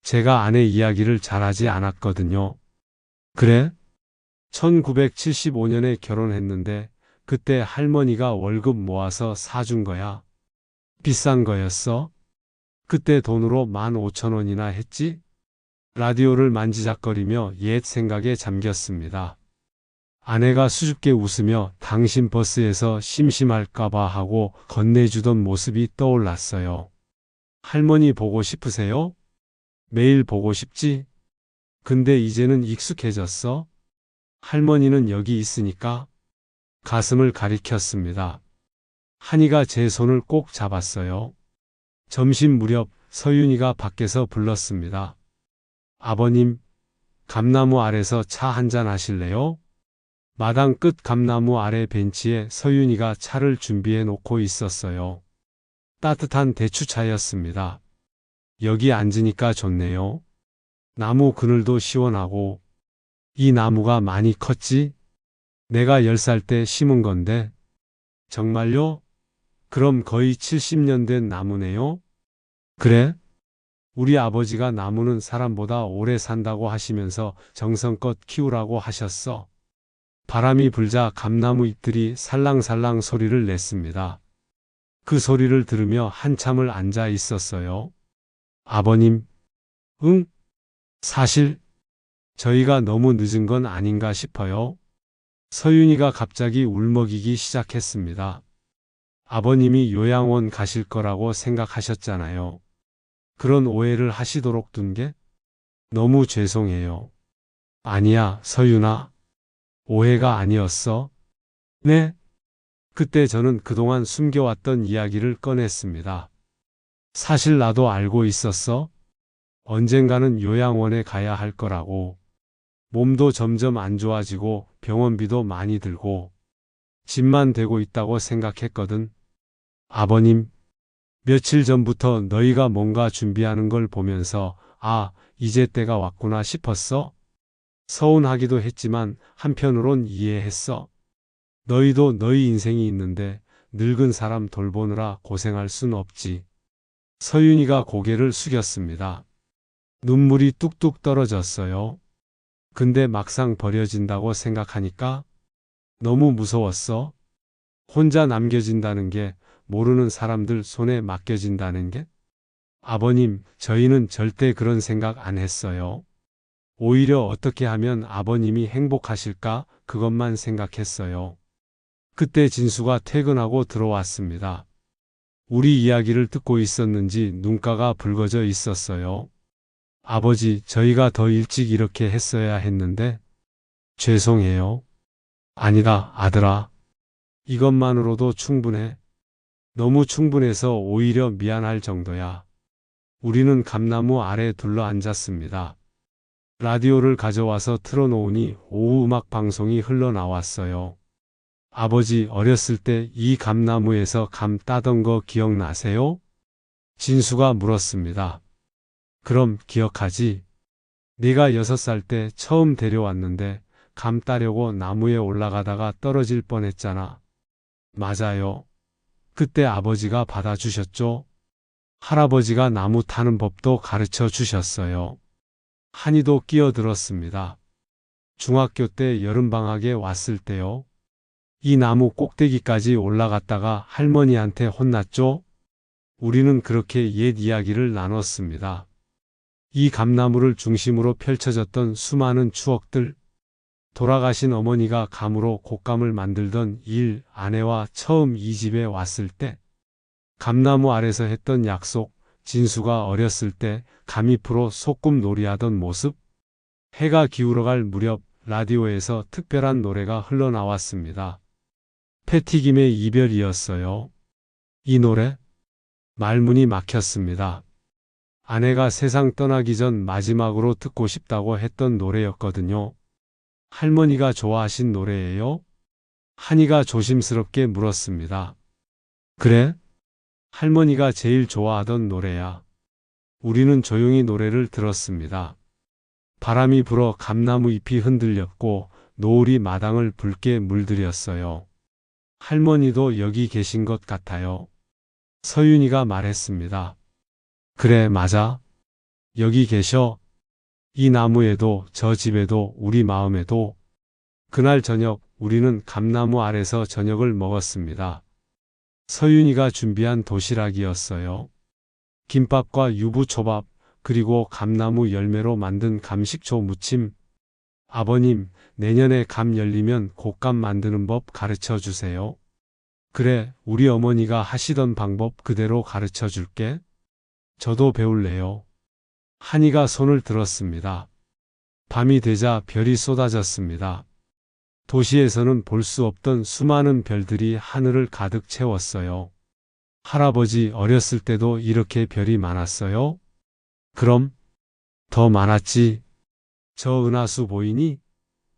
제가 아내 이야기를 잘하지 않았거든요. 그래? 1975년에 결혼했는데 그때 할머니가 월급 모아서 사준 거야. 비싼 거였어? 그때 돈으로 15,000원이나 했지? 라디오를 만지작거리며 옛 생각에 잠겼습니다. 아내가 수줍게 웃으며 당신 버스에서 심심할까봐 하고 건네주던 모습이 떠올랐어요. 할머니 보고 싶으세요? 매일 보고 싶지? 근데 이제는 익숙해졌어? 할머니는 여기 있으니까 가슴을 가리켰습니다. 한이가 제 손을 꼭 잡았어요. 점심 무렵 서윤이가 밖에서 불렀습니다. 아버님, 감나무 아래서 차 한잔 하실래요? 마당 끝 감나무 아래 벤치에 서윤이가 차를 준비해 놓고 있었어요. 따뜻한 대추차였습니다. 여기 앉으니까 좋네요. 나무 그늘도 시원하고. 이 나무가 많이 컸지? 내가 10살 때 심은 건데. 정말요? 그럼 거의 70년 된 나무네요? 그래? 우리 아버지가 나무는 사람보다 오래 산다고 하시면서 정성껏 키우라고 하셨어. 바람이 불자 감나무 잎들이 살랑살랑 소리를 냈습니다. 그 소리를 들으며 한참을 앉아 있었어요. 아버님, 응? 사실 저희가 너무 늦은 건 아닌가 싶어요. 서윤이가 갑자기 울먹이기 시작했습니다. 아버님이 요양원 가실 거라고 생각하셨잖아요. 그런 오해를 하시도록 둔 게 너무 죄송해요. 아니야, 서윤아. 오해가 아니었어. 네? 그때 저는 그동안 숨겨왔던 이야기를 꺼냈습니다. 사실 나도 알고 있었어. 언젠가는 요양원에 가야 할 거라고. 몸도 점점 안 좋아지고 병원비도 많이 들고 집만 되고 있다고 생각했거든. 아버님, 며칠 전부터 너희가 뭔가 준비하는 걸 보면서 아, 이제 때가 왔구나 싶었어. 서운하기도 했지만 한편으론 이해했어. 너희도 너희 인생이 있는데 늙은 사람 돌보느라 고생할 순 없지. 서윤이가 고개를 숙였습니다. 눈물이 뚝뚝 떨어졌어요. 근데 막상 버려진다고 생각하니까 너무 무서웠어. 혼자 남겨진다는 게, 모르는 사람들 손에 맡겨진다는 게. 아버님, 저희는 절대 그런 생각 안 했어요. 오히려 어떻게 하면 아버님이 행복하실까 그것만 생각했어요. 그때 진수가 퇴근하고 들어왔습니다. 우리 이야기를 듣고 있었는지 눈가가 붉어져 있었어요. 아버지, 저희가 더 일찍 이렇게 했어야 했는데 죄송해요. 아니다, 아들아. 이것만으로도 충분해. 너무 충분해서 오히려 미안할 정도야. 우리는 감나무 아래 둘러 앉았습니다. 라디오를 가져와서 틀어놓으니 오후 음악 방송이 흘러나왔어요. 아버지, 어렸을 때 이 감나무에서 감 따던 거 기억나세요? 진수가 물었습니다. 그럼 기억하지? 네가 6살 때 처음 데려왔는데 감 따려고 나무에 올라가다가 떨어질 뻔했잖아. 맞아요. 그때 아버지가 받아주셨죠? 할아버지가 나무 타는 법도 가르쳐 주셨어요. 한이도 끼어들었습니다. 중학교 때 여름방학에 왔을 때요. 이 나무 꼭대기까지 올라갔다가 할머니한테 혼났죠? 우리는 그렇게 옛 이야기를 나눴습니다. 이 감나무를 중심으로 펼쳐졌던 수많은 추억들, 돌아가신 어머니가 감으로 곶감을 만들던 일, 아내와 처음 이 집에 왔을 때, 감나무 아래서 했던 약속, 진수가 어렸을 때 감잎으로 소꿉 놀이하던 모습, 해가 기울어갈 무렵 라디오에서 특별한 노래가 흘러나왔습니다. 패티김의 이별이었어요. 이 노래? 말문이 막혔습니다. 아내가 세상 떠나기 전 마지막으로 듣고 싶다고 했던 노래였거든요. 할머니가 좋아하신 노래예요? 한이가 조심스럽게 물었습니다. 그래? 할머니가 제일 좋아하던 노래야. 우리는 조용히 노래를 들었습니다. 바람이 불어 감나무 잎이 흔들렸고 노을이 마당을 붉게 물들였어요. 할머니도 여기 계신 것 같아요. 서윤이가 말했습니다. 그래, 맞아. 여기 계셔. 이 나무에도 저 집에도 우리 마음에도. 그날 저녁 우리는 감나무 아래서 저녁을 먹었습니다. 서윤이가 준비한 도시락이었어요. 김밥과 유부초밥, 그리고 감나무 열매로 만든 감식초 무침. 아버님, 내년에 감 열리면 곶감 만드는 법 가르쳐 주세요. 그래, 우리 어머니가 하시던 방법 그대로 가르쳐 줄게. 저도 배울래요. 한이가 손을 들었습니다. 밤이 되자 별이 쏟아졌습니다. 도시에서는 볼 수 없던 수많은 별들이 하늘을 가득 채웠어요. 할아버지 어렸을 때도 이렇게 별이 많았어요? 그럼 더 많았지. 저 은하수 보이니?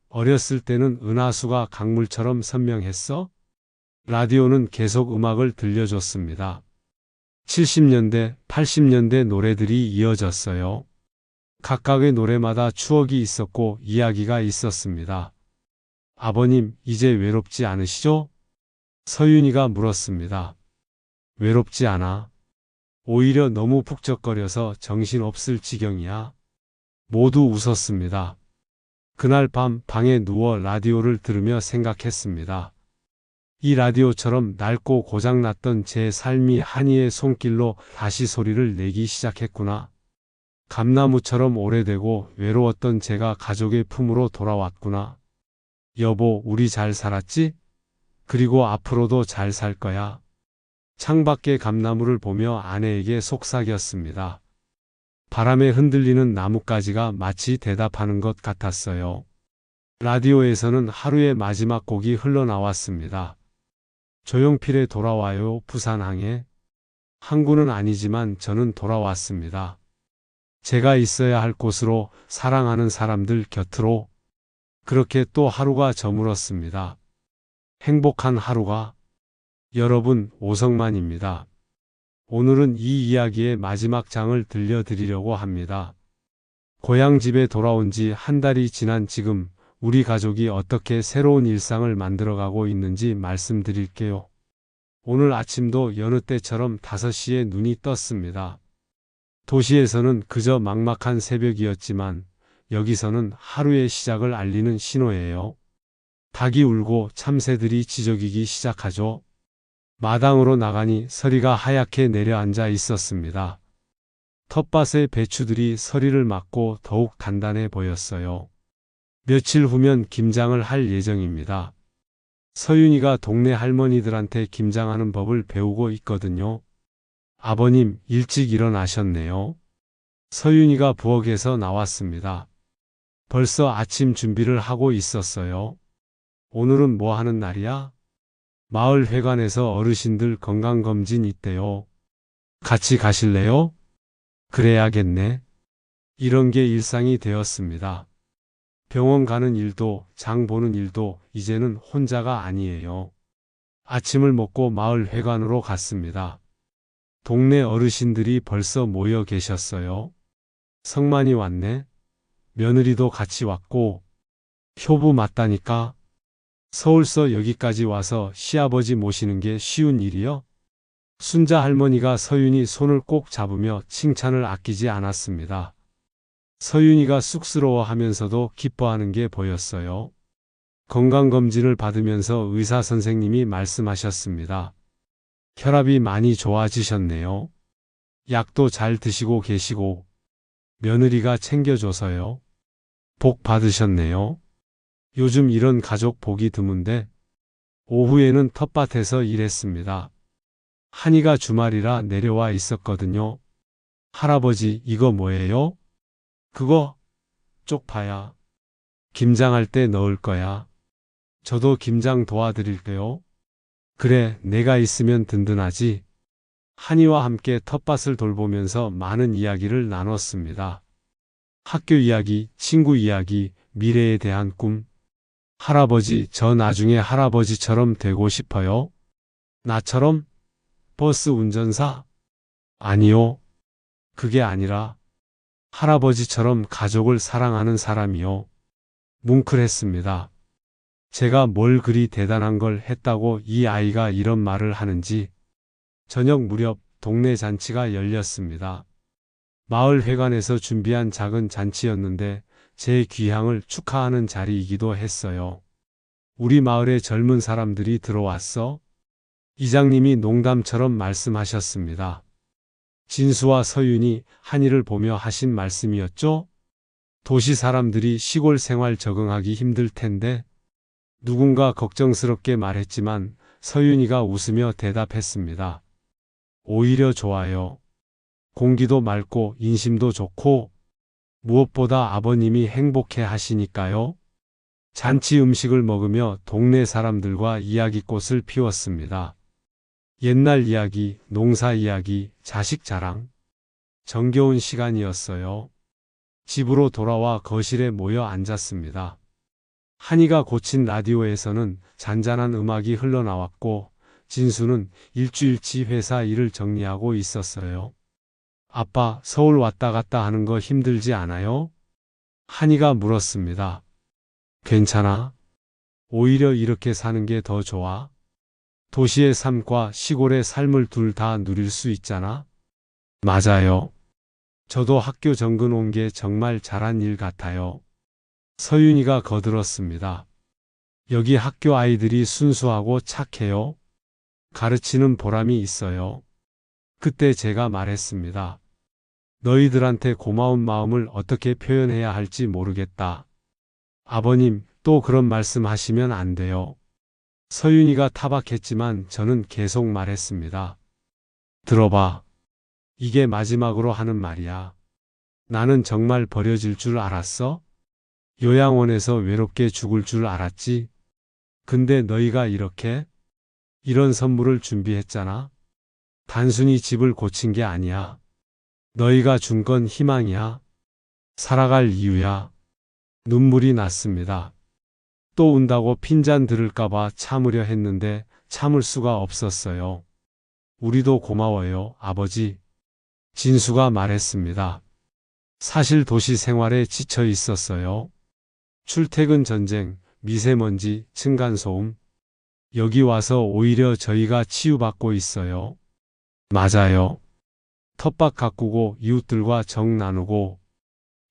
어렸을 때는 은하수가 강물처럼 선명했어? 라디오는 계속 음악을 들려줬습니다. 70년대, 80년대 노래들이 이어졌어요. 각각의 노래마다 추억이 있었고 이야기가 있었습니다. 아버님, 이제 외롭지 않으시죠? 서윤이가 물었습니다. 외롭지 않아. 오히려 너무 북적거려서 정신없을 지경이야. 모두 웃었습니다. 그날 밤 방에 누워 라디오를 들으며 생각했습니다. 이 라디오처럼 낡고 고장났던 제 삶이 한이의 손길로 다시 소리를 내기 시작했구나. 감나무처럼 오래되고 외로웠던 제가 가족의 품으로 돌아왔구나. 여보, 우리 잘 살았지? 그리고 앞으로도 잘 살 거야. 창밖의 감나무를 보며 아내에게 속삭였습니다. 바람에 흔들리는 나뭇가지가 마치 대답하는 것 같았어요. 라디오에서는 하루의 마지막 곡이 흘러나왔습니다. 조용필의 돌아와요, 부산항에. 항구는 아니지만 저는 돌아왔습니다. 제가 있어야 할 곳으로, 사랑하는 사람들 곁으로. 그렇게 또 하루가 저물었습니다. 행복한 하루가. 여러분, 오성만입니다. 오늘은 이 이야기의 마지막 장을 들려드리려고 합니다. 고향 집에 돌아온 지 한 달이 지난 지금 우리 가족이 어떻게 새로운 일상을 만들어가고 있는지 말씀드릴게요. 오늘 아침도 여느 때처럼 5시에 눈이 떴습니다. 도시에서는 그저 막막한 새벽이었지만 여기서는 하루의 시작을 알리는 신호예요. 닭이 울고 참새들이 지저귀기 시작하죠. 마당으로 나가니 서리가 하얗게 내려앉아 있었습니다. 텃밭의 배추들이 서리를 막고 더욱 단단해 보였어요. 며칠 후면 김장을 할 예정입니다. 서윤이가 동네 할머니들한테 김장하는 법을 배우고 있거든요. 아버님, 일찍 일어나셨네요. 서윤이가 부엌에서 나왔습니다. 벌써 아침 준비를 하고 있었어요. 오늘은 뭐 하는 날이야? 마을 회관에서 어르신들 건강검진 있대요. 같이 가실래요? 그래야겠네. 이런 게 일상이 되었습니다. 병원 가는 일도, 장 보는 일도 이제는 혼자가 아니에요. 아침을 먹고 마을 회관으로 갔습니다. 동네 어르신들이 벌써 모여 계셨어요. 성만이 왔네. 며느리도 같이 왔고. 효부 맞다니까. 서울서 여기까지 와서 시아버지 모시는 게 쉬운 일이요? 순자 할머니가 서윤이 손을 꼭 잡으며 칭찬을 아끼지 않았습니다. 서윤이가 쑥스러워하면서도 기뻐하는 게 보였어요. 건강검진을 받으면서 의사 선생님이 말씀하셨습니다. 혈압이 많이 좋아지셨네요. 약도 잘 드시고 계시고. 며느리가 챙겨줘서요. 복 받으셨네요. 요즘 이런 가족 보기 드문데. 오후에는 텃밭에서 일했습니다. 한이가 주말이라 내려와 있었거든요. 할아버지, 이거 뭐예요? 그거? 쪽파야. 김장할 때 넣을 거야. 저도 김장 도와드릴게요. 그래, 내가 있으면 든든하지. 한이와 함께 텃밭을 돌보면서 많은 이야기를 나눴습니다. 학교 이야기, 친구 이야기, 미래에 대한 꿈. 할아버지, 저 나중에 할아버지처럼 되고 싶어요. 나처럼? 버스 운전사? 아니요. 그게 아니라 할아버지처럼 가족을 사랑하는 사람이요. 뭉클했습니다. 제가 뭘 그리 대단한 걸 했다고 이 아이가 이런 말을 하는지. 저녁 무렵 동네 잔치가 열렸습니다. 마을 회관에서 준비한 작은 잔치였는데 제 귀향을 축하하는 자리이기도 했어요. 우리 마을의 젊은 사람들이 들어왔어? 이장님이 농담처럼 말씀하셨습니다. 진수와 서윤이 한이를 보며 하신 말씀이었죠? 도시 사람들이 시골 생활 적응하기 힘들 텐데. 누군가 걱정스럽게 말했지만 서윤이가 웃으며 대답했습니다. 오히려 좋아요. 공기도 맑고 인심도 좋고 무엇보다 아버님이 행복해 하시니까요. 잔치 음식을 먹으며 동네 사람들과 이야기꽃을 피웠습니다. 옛날 이야기, 농사 이야기, 자식 자랑. 정겨운 시간이었어요. 집으로 돌아와 거실에 모여 앉았습니다. 한이가 고친 라디오에서는 잔잔한 음악이 흘러나왔고 진수는 일주일치 회사 일을 정리하고 있었어요. 아빠, 서울 왔다 갔다 하는 거 힘들지 않아요? 한이가 물었습니다. 괜찮아? 오히려 이렇게 사는 게 더 좋아. 도시의 삶과 시골의 삶을 둘 다 누릴 수 있잖아. 맞아요. 저도 학교 정근 온 게 정말 잘한 일 같아요. 서윤이가 거들었습니다. 여기 학교 아이들이 순수하고 착해요. 가르치는 보람이 있어요. 그때 제가 말했습니다. 너희들한테 고마운 마음을 어떻게 표현해야 할지 모르겠다. 아버님, 또 그런 말씀 하시면 안 돼요. 서윤이가 타박했지만 저는 계속 말했습니다. 들어봐. 이게 마지막으로 하는 말이야. 나는 정말 버려질 줄 알았어? 요양원에서 외롭게 죽을 줄 알았지? 근데 너희가 이런 선물을 준비했잖아? 단순히 집을 고친 게 아니야. 너희가 준 건 희망이야. 살아갈 이유야. 눈물이 났습니다. 또 운다고 핀잔 들을까봐 참으려 했는데 참을 수가 없었어요. 우리도 고마워요, 아버지. 진수가 말했습니다. 사실 도시 생활에 지쳐 있었어요. 출퇴근 전쟁, 미세먼지, 층간소음. 여기 와서 오히려 저희가 치유받고 있어요. 맞아요. 텃밭 가꾸고 이웃들과 정 나누고.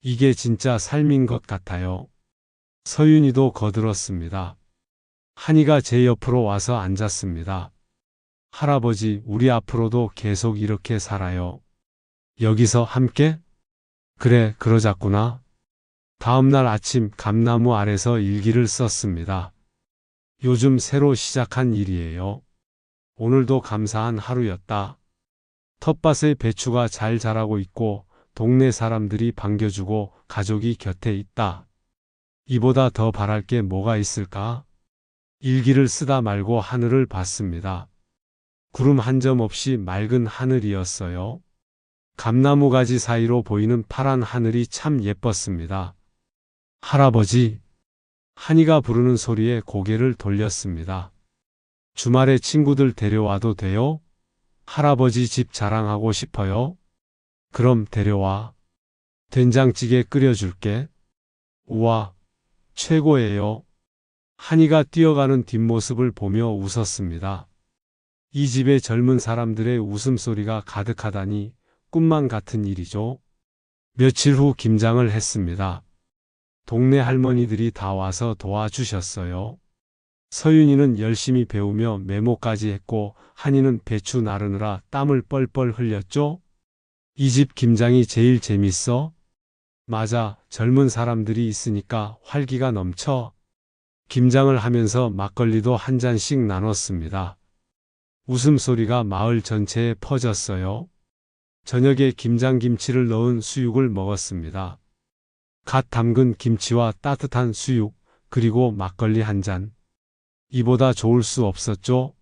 이게 진짜 삶인 것 같아요. 서윤이도 거들었습니다. 한이가 제 옆으로 와서 앉았습니다. 할아버지, 우리 앞으로도 계속 이렇게 살아요. 여기서 함께? 그래, 그러자꾸나. 다음 날 아침 감나무 아래서 일기를 썼습니다. 요즘 새로 시작한 일이에요. 오늘도 감사한 하루였다. 텃밭의 배추가 잘 자라고 있고 동네 사람들이 반겨주고 가족이 곁에 있다. 이보다 더 바랄 게 뭐가 있을까? 일기를 쓰다 말고 하늘을 봤습니다. 구름 한 점 없이 맑은 하늘이었어요. 감나무 가지 사이로 보이는 파란 하늘이 참 예뻤습니다. 할아버지, 한이가 부르는 소리에 고개를 돌렸습니다. 주말에 친구들 데려와도 돼요? 할아버지 집 자랑하고 싶어요? 그럼 데려와. 된장찌개 끓여줄게. 우와, 최고예요. 한이가 뛰어가는 뒷모습을 보며 웃었습니다. 이 집의 젊은 사람들의 웃음소리가 가득하다니 꿈만 같은 일이죠. 며칠 후 김장을 했습니다. 동네 할머니들이 다 와서 도와주셨어요. 서윤이는 열심히 배우며 메모까지 했고 한이는 배추 나르느라 땀을 뻘뻘 흘렸죠. 이 집 김장이 제일 재밌어? 맞아, 젊은 사람들이 있으니까 활기가 넘쳐. 김장을 하면서 막걸리도 한 잔씩 나눴습니다. 웃음소리가 마을 전체에 퍼졌어요. 저녁에 김장김치를 넣은 수육을 먹었습니다. 갓 담근 김치와 따뜻한 수육, 그리고 막걸리 한 잔. 이보다 좋을 수 없었죠?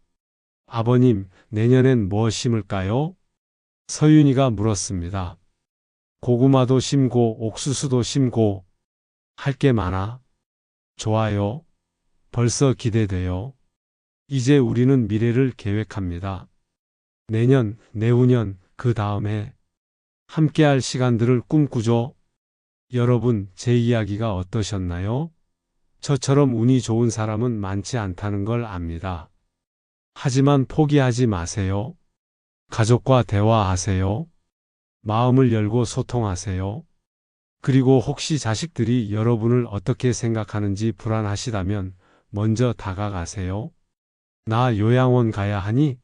아버님, 내년엔 뭐 심을까요? 서윤이가 물었습니다. 고구마도 심고 옥수수도 심고 할 게 많아. 좋아요. 벌써 기대돼요. 이제 우리는 미래를 계획합니다. 내년, 내후년, 그 다음에 함께할 시간들을 꿈꾸죠. 여러분, 제 이야기가 어떠셨나요? 저처럼 운이 좋은 사람은 많지 않다는 걸 압니다. 하지만 포기하지 마세요. 가족과 대화하세요. 마음을 열고 소통하세요. 그리고 혹시 자식들이 여러분을 어떻게 생각하는지 불안하시다면 먼저 다가가세요. 나 요양원 가야 하니?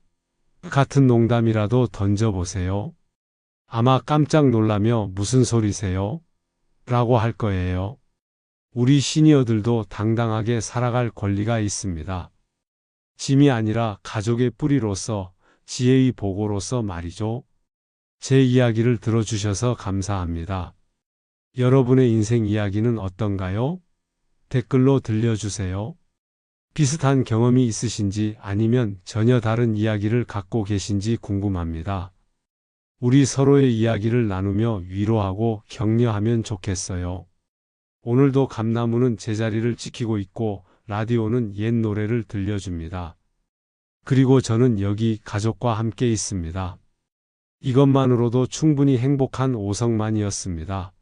같은 농담이라도 던져보세요. 아마 깜짝 놀라며 무슨 소리세요? 라고 할 거예요. 우리 시니어들도 당당하게 살아갈 권리가 있습니다. 짐이 아니라 가족의 뿌리로서, 지혜의 보고로서 말이죠. 제 이야기를 들어주셔서 감사합니다. 여러분의 인생 이야기는 어떤가요? 댓글로 들려주세요. 비슷한 경험이 있으신지 아니면 전혀 다른 이야기를 갖고 계신지 궁금합니다. 우리 서로의 이야기를 나누며 위로하고 격려하면 좋겠어요. 오늘도 감나무는 제자리를 지키고 있고 라디오는 옛 노래를 들려줍니다. 그리고 저는 여기 가족과 함께 있습니다. 이것만으로도 충분히 행복한 오성만이었습니다.